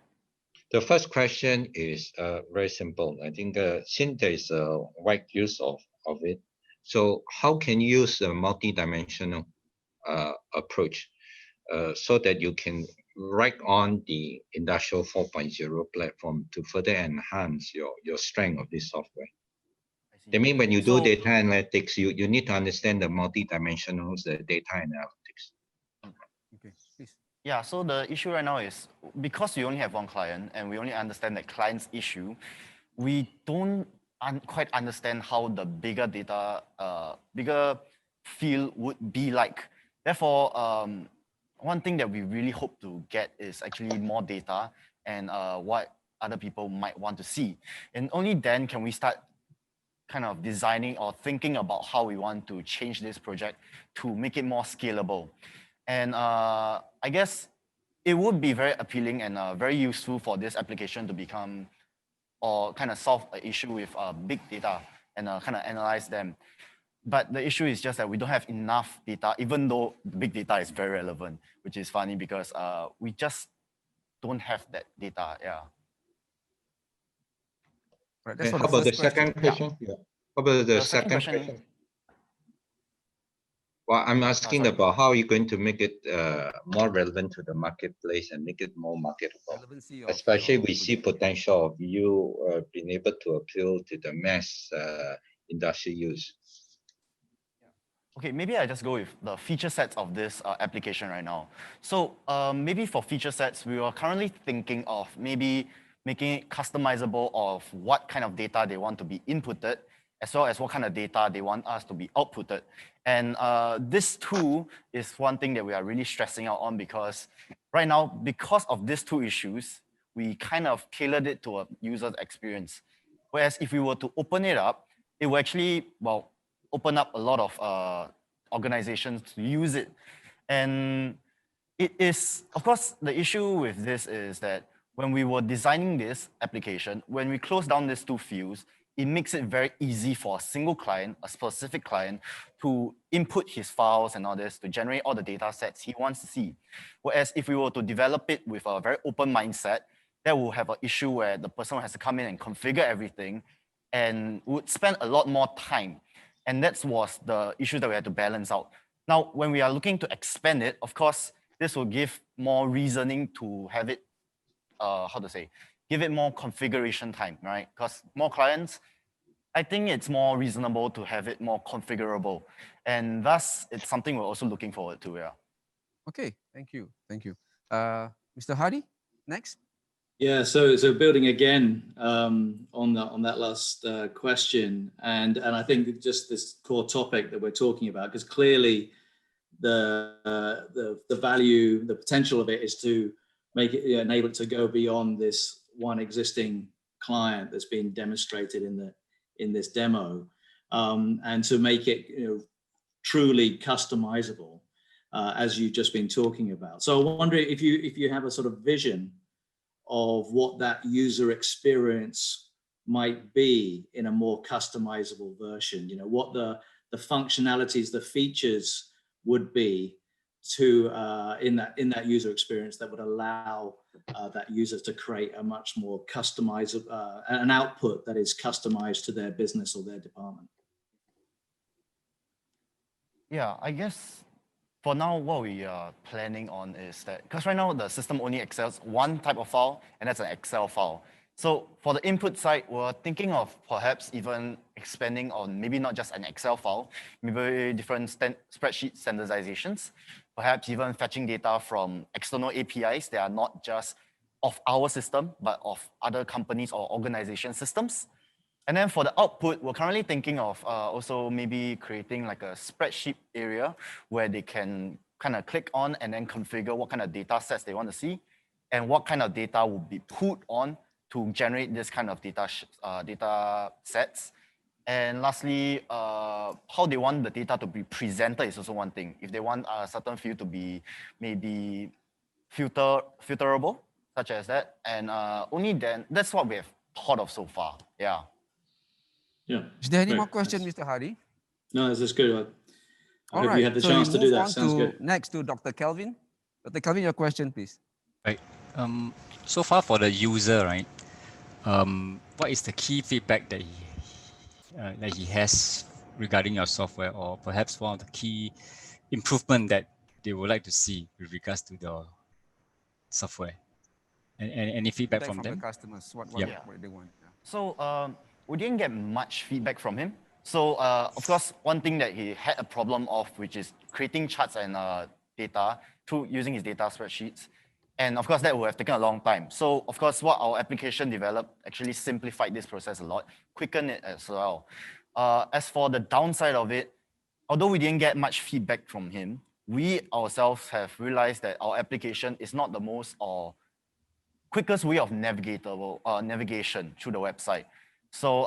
The first question is very simple. I think since there is a wide use of it, so how can you use a multi-dimensional approach so that you can write on the Industrial 4.0 platform to further enhance your strength of this software? I mean, when you do data analytics, you need to understand the multi-dimensional data analytics. Okay, please. Yeah, so the issue right now is because we only have one client and we only understand the client's issue, we don't quite understand how the bigger data, bigger field would be like. Therefore, one thing that we really hope to get is actually more data and what other people might want to see. And only then can we start kind of designing or thinking about how we want to change this project to make it more scalable. And I guess it would be very appealing and very useful for this application to become or kind of solve an issue with big data and kind of analyze them. But the issue is just that we don't have enough data, even though big data is very relevant, which is funny because we just don't have that data. Yeah. Right. That's how about the second question? Yeah. How about the second question? Well, I'm asking about how you're going to make it more relevant to the marketplace and make it more marketable. Especially we see potential of you being able to appeal to the mass industry use. Okay, maybe I just go with the feature sets of this application right now. So maybe for feature sets, we are currently thinking of maybe making it customizable of what kind of data they want to be inputted, as well as what kind of data they want us to be outputted. And this tool is one thing that we are really stressing out on because right now, because of these two issues, we kind of tailored it to a user's experience. Whereas if we were to open it up, it will actually, well, open up a lot of organizations to use it. And it is, of course, the issue with this is that when we were designing this application, when we close down these two fields, it makes it very easy for a single client, a specific client, to input his files and all this to generate all the data sets he wants to see. Whereas if we were to develop it with a very open mindset, that will have an issue where the person has to come in and configure everything and would spend a lot more time. And that was the issue that we had to balance out. Now, when we are looking to expand it, of course, this will give more reasoning to have it, give it more configuration time, right? Because more clients, I think it's more reasonable to have it more configurable. And thus, it's something we're also looking forward to, yeah. Okay, thank you, thank you. Mr. Hardy, next. Yeah, so building again on that last question, and I think just this core topic that we're talking about, because clearly the value, the potential of it is to make it enable it to go beyond this one existing client that's being demonstrated in this demo, and to make it truly customizable, as you've just been talking about. So I wonder if you have a sort of vision of what that user experience might be in a more customizable version. You know, what the functionalities, the features would be to in that user experience that would allow that user to create a much more customized an output that is customized to their business or their department. Yeah, I guess for now, what we are planning on is that, because right now the system only accepts one type of file, and that's an Excel file. So for the input side, we're thinking of perhaps even expanding on maybe not just an Excel file, maybe different spreadsheet standardizations, perhaps even fetching data from external APIs that are not just of our system, but of other companies or organization systems. And then for the output, we're currently thinking of also maybe creating like a spreadsheet area where they can kind of click on and then configure what kind of data sets they want to see and what kind of data will be put on to generate this kind of data sets. And lastly, how they want the data to be presented is also one thing. If they want a certain field to be maybe filterable, such as that, and only then, that's what we have thought of so far. Yeah. Yeah. Is there any more questions, Mr. Hardy? No, this is good. I hope right. you had the chance to do that. Sounds good. Next to Dr. Kelvin. Dr. Kelvin, your question, please. Right. So far for the user, right? What is the key feedback that he has regarding your software, or perhaps one of the key improvement that they would like to see with regards to the software? And any feedback from them? The customers, what they want. Yeah. So we didn't get much feedback from him. So of course, one thing that he had a problem of, which is creating charts and data through using his data spreadsheets. And of course, that would have taken a long time. So of course, what our application developed actually simplified this process a lot, quickened it as well. As for the downside of it, although we didn't get much feedback from him, we ourselves have realized that our application is not the most or quickest way of navigation through the website. So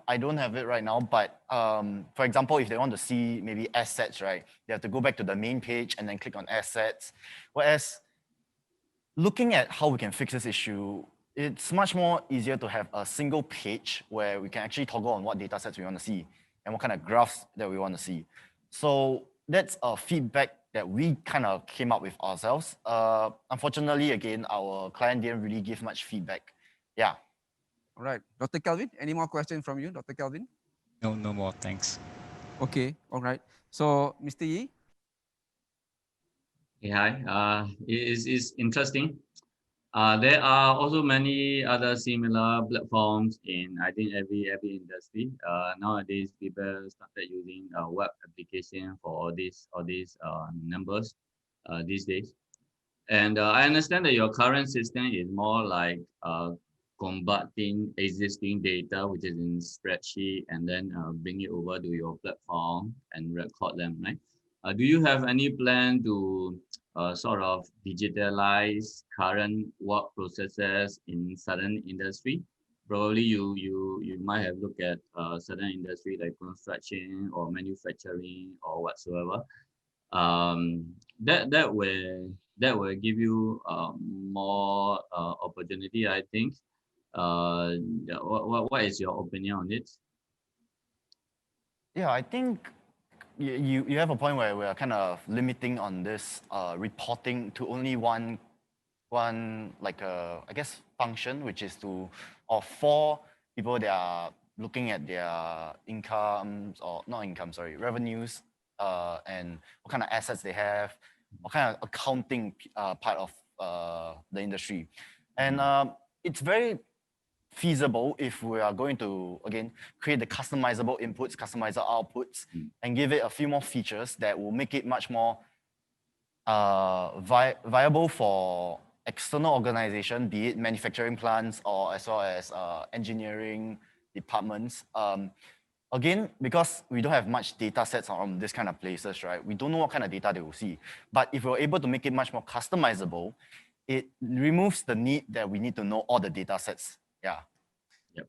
I don't have it right now, but for example, if they want to see maybe assets, right, they have to go back to the main page and then click on assets. Whereas looking at how we can fix this issue, it's much more easier to have a single page where we can actually toggle on what data sets we want to see and what kind of graphs that we want to see. So that's a feedback that we kind of came up with ourselves. Unfortunately, again, our client didn't really give much feedback. Yeah. All right. Dr. Kelvin, any more questions from you, Dr. Kelvin? No, no more. Thanks. Okay. All right. So, Mr. Yi? Yeah, hi. It is interesting. There are also many other similar platforms in, I think, every industry. Nowadays, people started using web application for all these numbers these days. And I understand that your current system is more like converting existing data, which is in spreadsheet, and then bring it over to your platform and record them, right? Do you have any plan to sort of digitalize current work processes in certain industry? Probably you might have looked at certain industry like construction or manufacturing or whatsoever. That will give you more opportunity, I think. What is your opinion on it? Yeah, I think you have a point where we are kind of limiting on this reporting to only one like I guess function, which is for people that are looking at their incomes or not income, sorry, revenues and what kind of assets they have, what kind of accounting part of the industry. And it's very feasible if we are going to, again, create the customizable inputs, customizable outputs, and give it a few more features that will make it much more viable for external organization, be it manufacturing plants or as well as engineering departments. Again, because we don't have much data sets on this kind of places, right? We don't know what kind of data they will see. But if we're able to make it much more customizable, it removes the need that we need to know all the data sets. Yeah. Yep.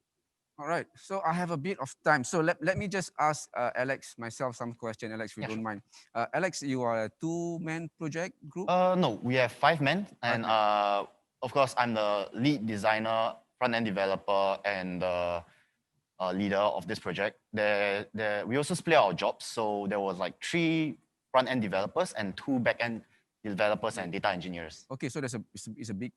All right, so I have a bit of time. So let me just ask Alex myself some question. Alex, if you don't mind. Alex, you are a two-man project group? No, we have 5 men, and men. of course, I'm the lead designer, front-end developer, and leader of this project. We also split our jobs, so there was like 3 front-end developers and 2 back-end developers and data engineers. Okay, so it's a big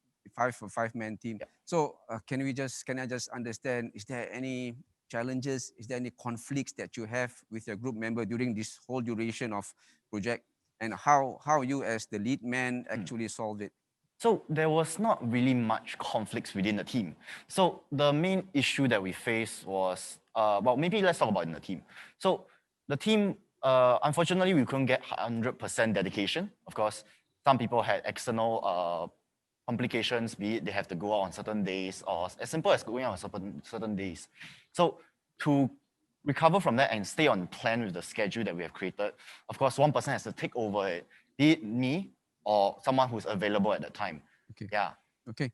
five-man team. Yeah. So can I just understand, is there any challenges, is there any conflicts that you have with your group member during this whole duration of project, and how you as the lead man actually solved it? So there was not really much conflicts within the team. So the main issue that we faced was, well, maybe let's talk about in the team. So the team, unfortunately, we couldn't get 100% dedication. Of course, some people had external complications, be it they have to go out on certain days, or as simple as going out on certain days. So to recover from that and stay on plan with the schedule that we have created, of course, one person has to take over it, be it me or someone who's available at the time. Okay. Yeah. Okay.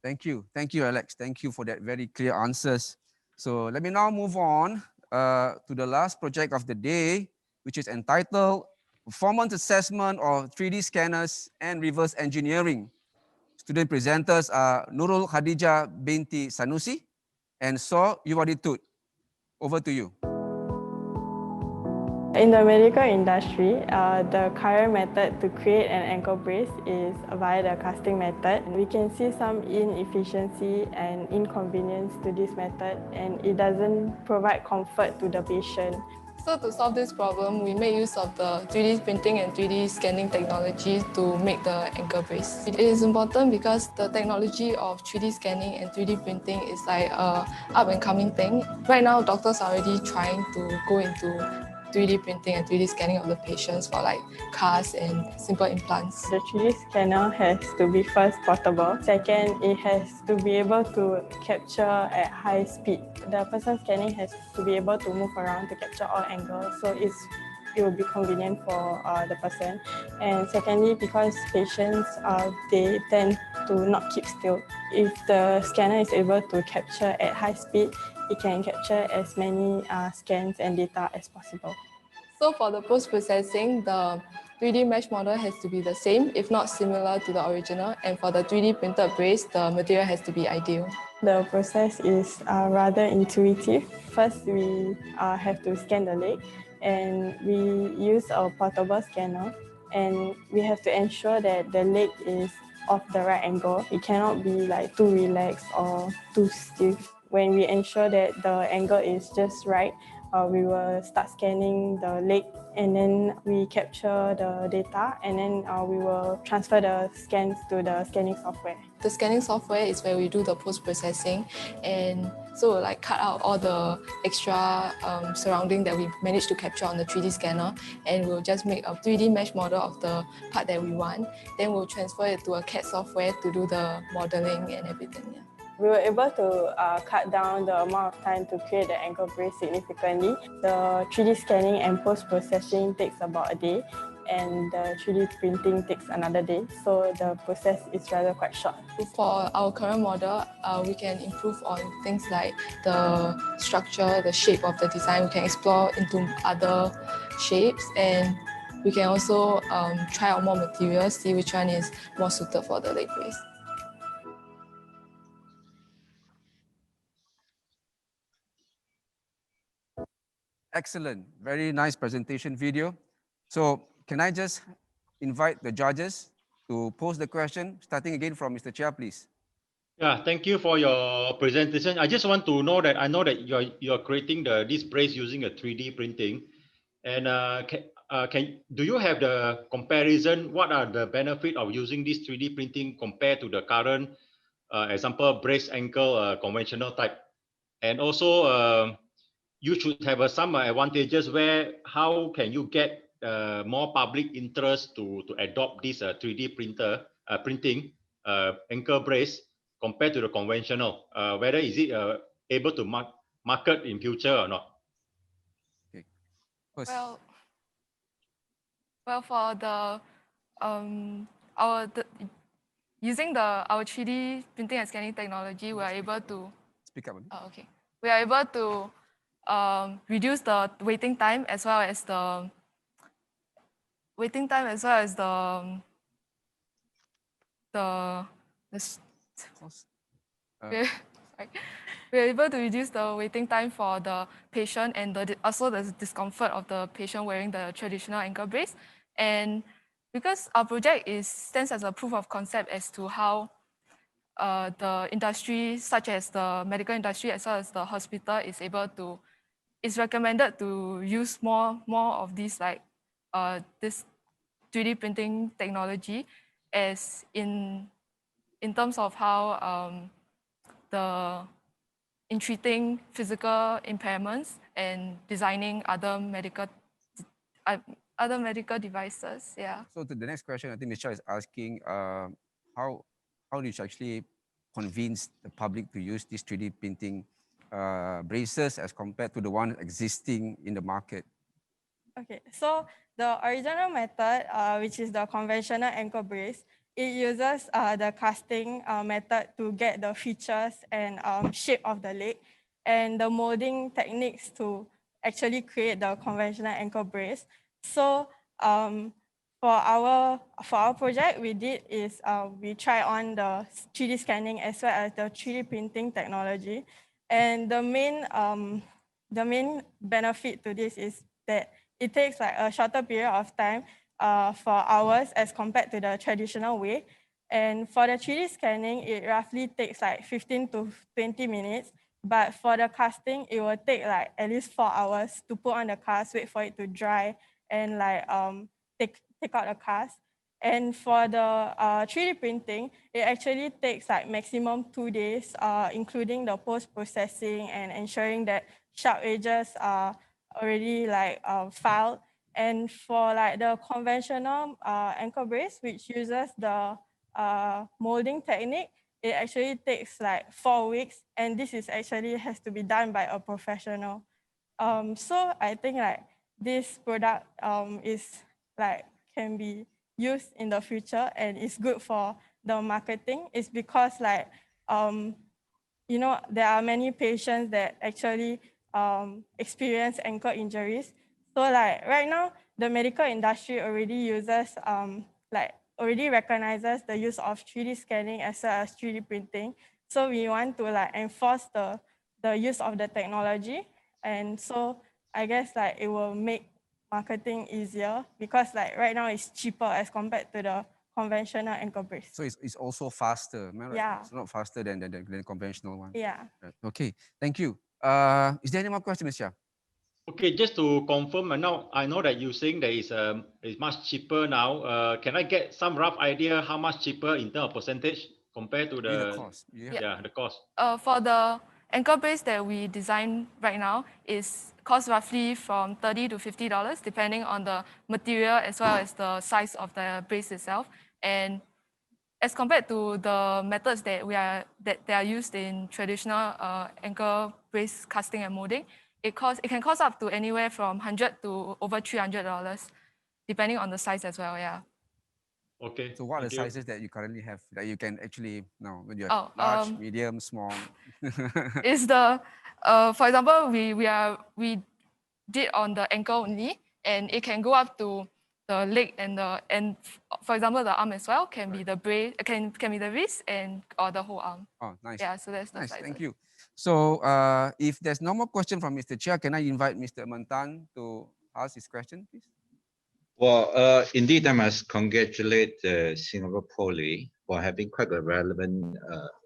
Thank you, Alex. Thank you for that very clear answers. So let me now move on to the last project of the day, which is entitled Performance Assessment of 3D Scanners and Reverse Engineering. Student presenters are Nurul Khadijah binti Sanusi and So Yuwaditut. Over to you. In the medical industry, the current method to create an ankle brace is via the casting method. We can see some inefficiency and inconvenience to this method, and it doesn't provide comfort to the patient. So to solve this problem, we make use of the 3D printing and 3D scanning technology to make the ankle brace. It is important because the technology of 3D scanning and 3D printing is like a up and coming thing. Right now, doctors are already trying to go into 3D printing and 3D scanning of the patients for like casts and simple implants. The 3D scanner has to be first portable. Second, it has to be able to capture at high speed. The person scanning has to be able to move around to capture all angles, so it will be convenient for the person. And secondly, because patients they tend to not keep still. If the scanner is able to capture at high speed, it can capture as many scans and data as possible. So for the post-processing, the 3D mesh model has to be the same, if not similar to the original. And for the 3D printed brace, the material has to be ideal. The process is rather intuitive. First, we have to scan the leg, and we use a portable scanner, and we have to ensure that the leg is of the right angle. It cannot be like too relaxed or too stiff. When we ensure that the angle is just right, we will start scanning the leg, and then we capture the data, and then we will transfer the scans to the scanning software. The scanning software is where we do the post-processing, and so like cut out all the extra surrounding that we managed to capture on the 3D scanner, and we'll just make a 3D mesh model of the part that we want. Then we'll transfer it to a CAD software to do the modeling and everything. Yeah. We were able to cut down the amount of time to create the ankle brace significantly. The 3D scanning and post-processing takes about a day, and the 3D printing takes another day, so the process is rather quite short. For our current model, we can improve on things like the structure, the shape of the design. We can explore into other shapes, and we can also try out more materials, see which one is more suited for the leg brace. Excellent, very nice presentation video. So can I just invite the judges to pose the question, starting again from Mr. Chia, please. Yeah, thank you for your presentation. I just want to know that I know that you're creating this brace using a 3D printing, and do you have the comparison? What are the benefit of using this 3D printing compared to the current example brace ankle conventional type? And also you should have some advantages where how can you get more public interest to adopt this 3D printing ankle brace compared to the conventional? Whether is it able to market in future or not? Okay. Well, for the using our 3D printing and scanning technology, we are able to speak up. Okay. we are able to reduce the waiting time as well as the we're, sorry. We're able to reduce the waiting time for the patient and also the discomfort of the patient wearing the traditional ankle brace. And because our project stands as a proof of concept as to how the industry, such as the medical industry as well as the hospital, is recommended to use more of these this 3D printing technology as in terms of how in treating physical impairments and designing other medical devices. Yeah. So the next question, I think Michelle is asking, how do you actually convince the public to use these 3D printing braces as compared to the one existing in the market? Okay, so the original method, which is the conventional ankle brace, it uses the casting method to get the features and shape of the leg, and the molding techniques to actually create the conventional ankle brace. So for our project, we did is we try on the 3D scanning as well as the 3D printing technology, and the main benefit to this is that it takes like a shorter period of time for hours as compared to the traditional way. And for the 3D scanning, it roughly takes like 15 to 20 minutes. But for the casting, it will take like at least 4 hours to put on the cast, wait for it to dry, and like take out the cast. And for the 3D printing, it actually takes like maximum 2 days, including the post-processing and ensuring that sharp edges are already like filed. And for like the conventional ankle brace, which uses the molding technique, it actually takes like 4 weeks, and this is actually has to be done by a professional. So I think like this product is like can be used in the future and it's good for the marketing. It's because like you know, there are many patients that actually experience ankle injuries. So like right now, the medical industry already uses already recognizes the use of 3D scanning as well as 3D printing. So we want to like enforce the use of the technology. And so I guess like it will make marketing easier because like right now it's cheaper as compared to the conventional ankle brace. So it's also faster, am I right? Yeah. It's not faster than the conventional one. Yeah. Right. Okay, thank you. Is there any more questions, Michelle? Okay, just to confirm, now I know that you're saying that it's much cheaper now. Can I get some rough idea how much cheaper in terms of percentage compared to the cost? Yeah, the cost. For the ankle brace that we design right now is cost roughly from $30 to $50, depending on the material as well as the size of the brace itself. And as compared to the methods that they are used in traditional ankle brace casting and molding, it can cost up to anywhere from $100 to over $300, depending on the size as well. Yeah. Okay. So what are the thank you. sizes that you currently have that you can actually now when you have large, medium, small? Is the for example we did on the ankle only, and it can go up to the leg and for example the arm as well can be the brace can be the wrist or the whole arm. Oh, nice. Yeah, so that's the nice. sizes. Thank you. So if there's no more question from Mr. Chia, can I invite Mr. Mantan to ask his question, please? Well, indeed, I must congratulate Singapore Poly for having quite a relevant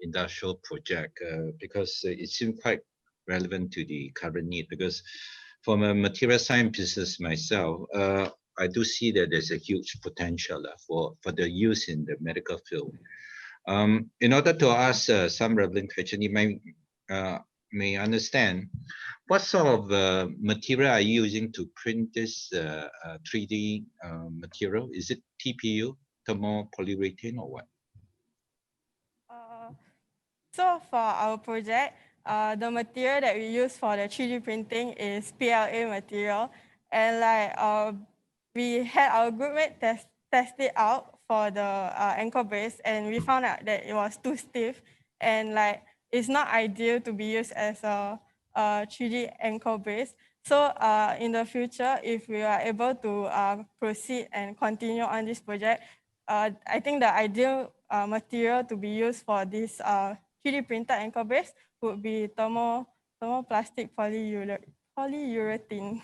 industrial project because it seems quite relevant to the current need. Because from a material science business myself, I do see that there's a huge potential for the use in the medical field. In order to ask some relevant question, you may understand what sort of material are you using to print this 3D material? Is it TPU, thermopolyurethane, or what? So for our project, the material that we use for the 3D printing is PLA material, and like we had our groupmate test it out for the ankle brace, and we found out that it was too stiff, and like it's not ideal to be used as a 3D ankle brace. So in the future, if we are able to proceed and continue on this project, I think the ideal material to be used for this 3D printed ankle brace would be thermoplastic polyurethane.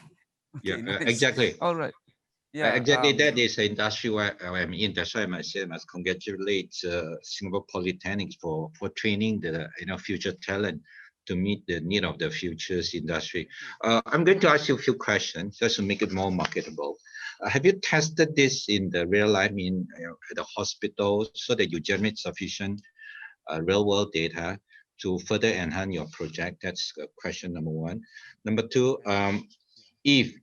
Yeah, Okay, nice. exactly. All right. Yeah, exactly. That is the industry where I'm in. That's why I must say I must congratulate Singapore Polytechnic for training the future talent to meet the need of the future's industry. I'm going to ask you a few questions just to make it more marketable. Have you tested this in the real life in at the hospital so that you generate sufficient real world data to further enhance your project? That's question number one. Number two, if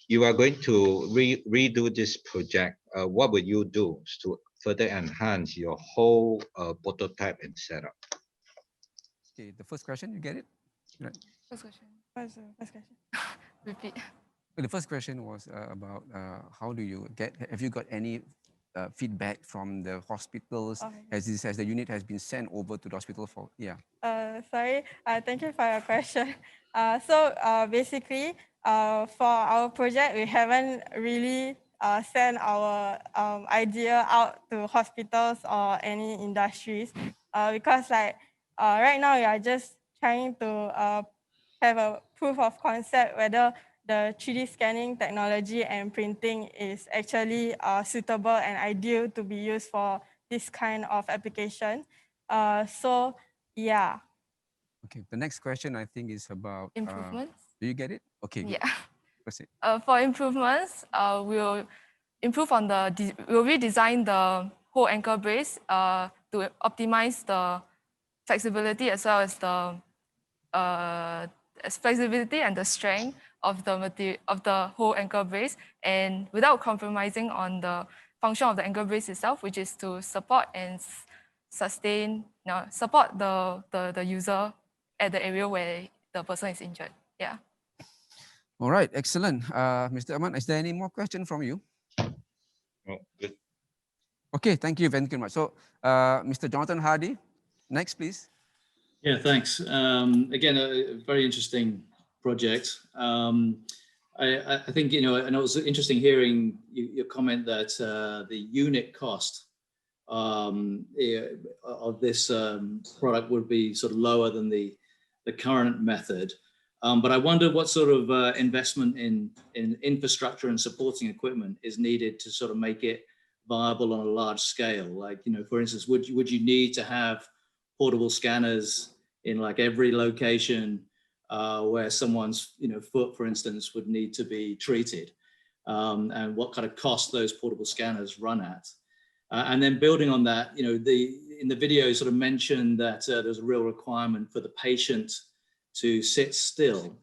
you are going to redo this project, what would you do to further enhance your whole prototype and setup? Okay, the first question, you get it? Right. First question. What's the first question? Repeat. The first question was about how do you get, have you got any feedback from the hospitals as the unit has been sent over to the hospital for, yeah. Sorry, thank you for your question. Basically, for our project, we haven't really sent our idea out to hospitals or any industries because right now we are just trying to have a proof of concept whether the 3D scanning technology and printing is actually suitable and ideal to be used for this kind of application. Yeah. Okay, the next question I think is about improvements. Do you get it? Okay. Yeah. Proceed. For improvements, we'll improve on we'll redesign the whole ankle brace to optimize the flexibility as well as the flexibility and the strength of the whole ankle brace, and without compromising on the function of the ankle brace itself, which is to support and sustain, support the user at the area where the person is injured. Yeah. All right, excellent. Mr. Ahmad, is there any more question from you? Oh, good. Okay, thank you very much. So, Mr. Jonathan Hardy, next, please. Yeah, thanks. Again, a very interesting project. I think, and it was interesting hearing your comment that the unit cost of this product would be sort of lower than the current method. But I wonder what sort of investment in infrastructure and supporting equipment is needed to sort of make it viable on a large scale. Like, for instance, would you need to have portable scanners in like every location where someone's foot, for instance, would need to be treated, and what kind of cost those portable scanners run at? And then building on that, in the video sort of mentioned that there's a real requirement for the patient to sit still.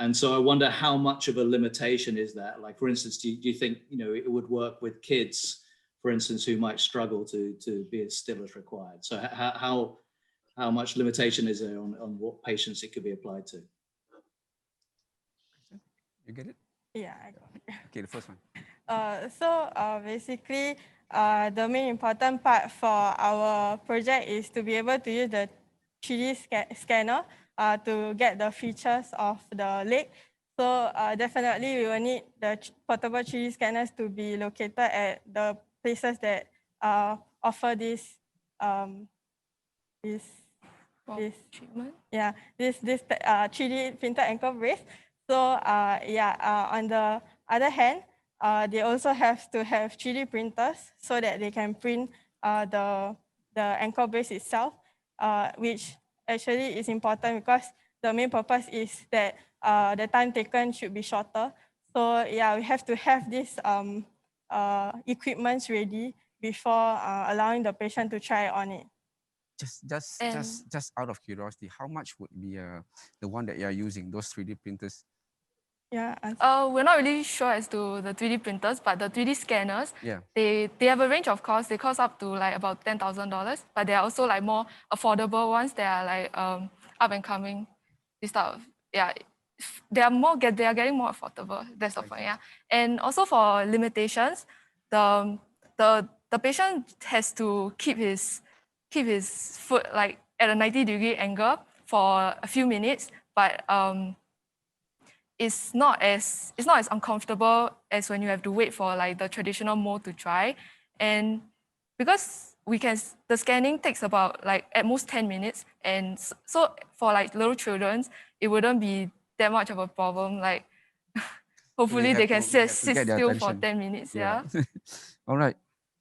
And so I wonder how much of a limitation is that? Like, for instance, do you think it would work with kids, for instance, who might struggle to be as still as required? So how much limitation is there on what patients it could be applied to? You get it? Yeah, I got it. Okay, the first one. Basically, the main important part for our project is to be able to use the 3D scanner to get the features of the leg. So definitely we will need the portable 3D scanners to be located at the places that offer this treatment. Yeah, this 3D printed ankle brace. So on the other hand, they also have to have 3D printers so that they can print the ankle brace itself, which actually is important because the main purpose is that the time taken should be shorter. So yeah, we have to have this equipment ready before allowing the patient to try on it. Just out of curiosity, how much would be the one that you are using, those 3D printers? Yeah. We're not really sure as to the 3D printers, but the 3D scanners, yeah, they have a range of costs. They cost up to like about $10,000, but there are also like more affordable ones that are like up and coming. This type of, yeah, they are getting more affordable. That's the point. Yeah, and also for limitations, the patient has to keep his foot like at a 90-degree angle for a few minutes but it's not as uncomfortable as when you have to wait for like the traditional mode to dry. And because the scanning takes about like at most 10 minutes. And so for like little children, it wouldn't be that much of a problem. Like hopefully they can sit still for 10 minutes. Yeah. All right.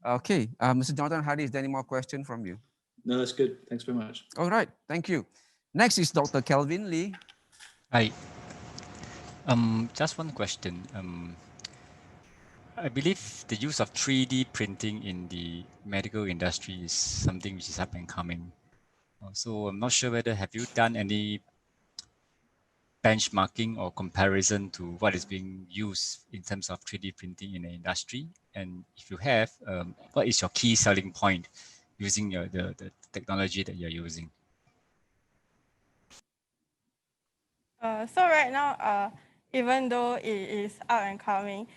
Okay. Mr. Jonathan Hardy, is there any more question from you? No, that's good. Thanks very much. All right. Thank you. Next is Dr. Kelvin Lee. Hi. Just one question. I believe the use of 3D printing in the medical industry is something which is up and coming. So I'm not sure whether have you done any benchmarking or comparison to what is being used in terms of 3D printing in the industry? And if you have, what is your key selling point using the technology that you're using? So right now, even though it is up and coming,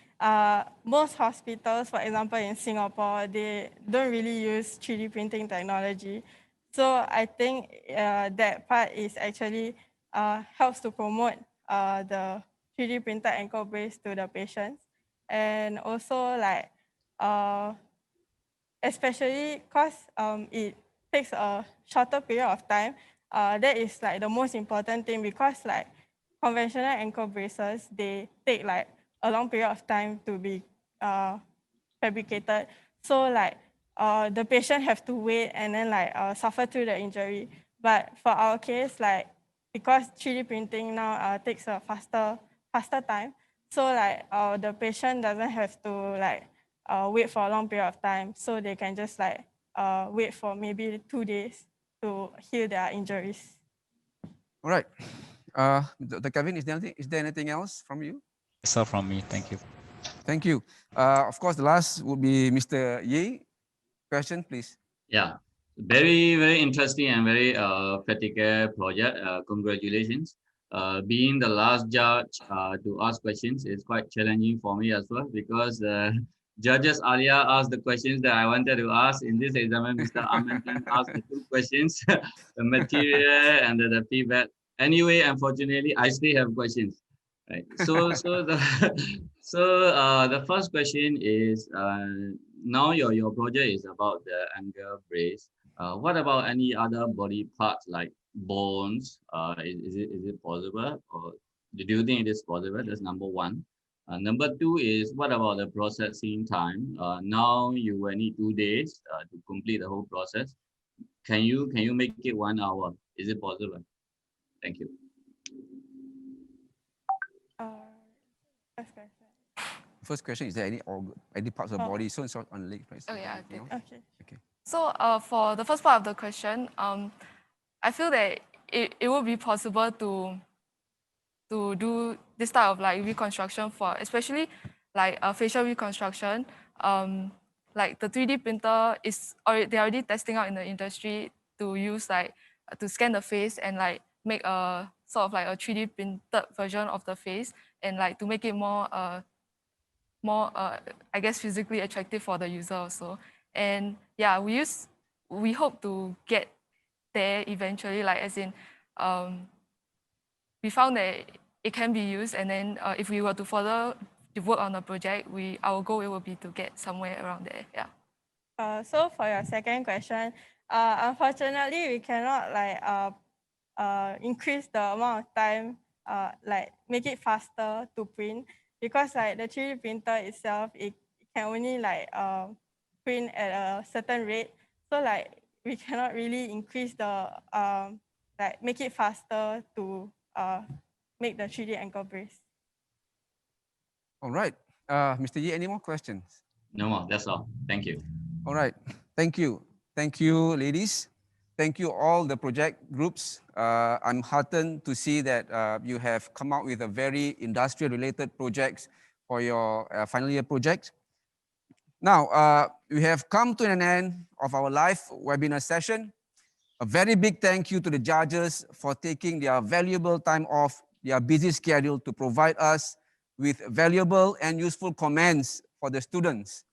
most hospitals, for example, in Singapore, they don't really use 3D printing technology. So I think that part is actually helps to promote the 3D printed ankle brace to the patients. And also like, especially because it takes a shorter period of time, that is like the most important thing, because like conventional ankle braces, they take like a long period of time to be fabricated. So like the patient have to wait and then like suffer through the injury. But for our case, like because 3D printing now takes a faster time, so like the patient doesn't have to like wait for a long period of time. So they can just like wait for maybe 2 days to heal their injuries. All right. Dr. Kevin, is there anything else from you? That's all from me. Thank you. Thank you. Of course, the last would be Mr. Yi. Question, please. Yeah, very, very interesting and very practical project. Congratulations. Being the last judge to ask questions is quite challenging for me as well, because judges earlier asked the questions that I wanted to ask. In this exam, Mr. Augmented asked the 2 questions, the material and the feedback. Anyway, unfortunately, I still have questions. Right. So the first question is, now your project is about the ankle brace. What about any other body parts like bones? Is it possible, or do you think it is possible? That's number 1. Number 2 is, what about the processing time? Now you will need 2 days to complete the whole process. Can you make it 1 hour? Is it possible? Thank you. First question, is there any parts of the body, so it's on leg, right? Oh yeah, okay. So for the first part of the question, I feel that it would be possible to do this type of like reconstruction for, especially like facial reconstruction. Like the 3D printer they're already testing out in the industry to use like to scan the face and like make a sort of like a 3D printed version of the face, and like to make it more I guess physically attractive for the user also. And yeah, we hope to get there eventually, like as in we found that it can be used, and then if we were to further work on the project, our goal will be to get somewhere around there. Yeah. So for your second question, unfortunately we cannot like increase the amount of time, like make it faster to print, because like the 3D printer itself, it can only like print at a certain rate. So like we cannot really increase the like make it faster to make the 3D ankle brace. All right. Mr. Yi, any more questions? No more. That's all. Thank you. All right. Thank you. Thank you, ladies. Thank you, all the project groups. I'm heartened to see that you have come out with a very industry-related projects for your final year project. Now, we have come to an end of our live webinar session. A very big thank you to the judges for taking their valuable time off their busy schedule to provide us with valuable and useful comments for the students.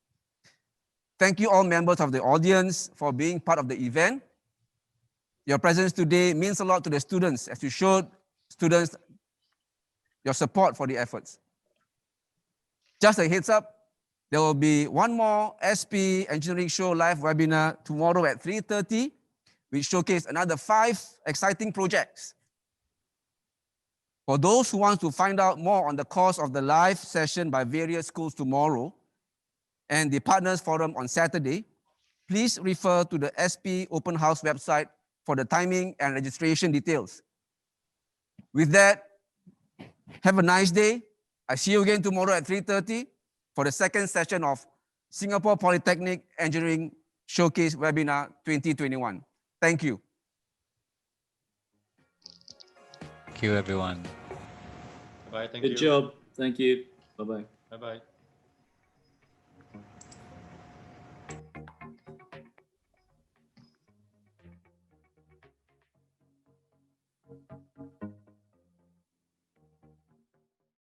Thank you all members of the audience for being part of the event. Your presence today means a lot to the students, as you showed students your support for the efforts. Just a heads up, there will be one more SP Engineering Show live webinar tomorrow at 3:30, which showcase another 5 exciting projects. For those who want to find out more on the course of the live session by various schools tomorrow and the Partners Forum on Saturday, please refer to the SP Open House website for the timing and registration details. With that, have a nice day. I see you again tomorrow at 3:30 for the second session of Singapore Polytechnic Engineering Showcase Webinar 2021. Thank you. Thank you, everyone. Bye. Thank you. Good job. Thank you. Bye-bye. Bye-bye.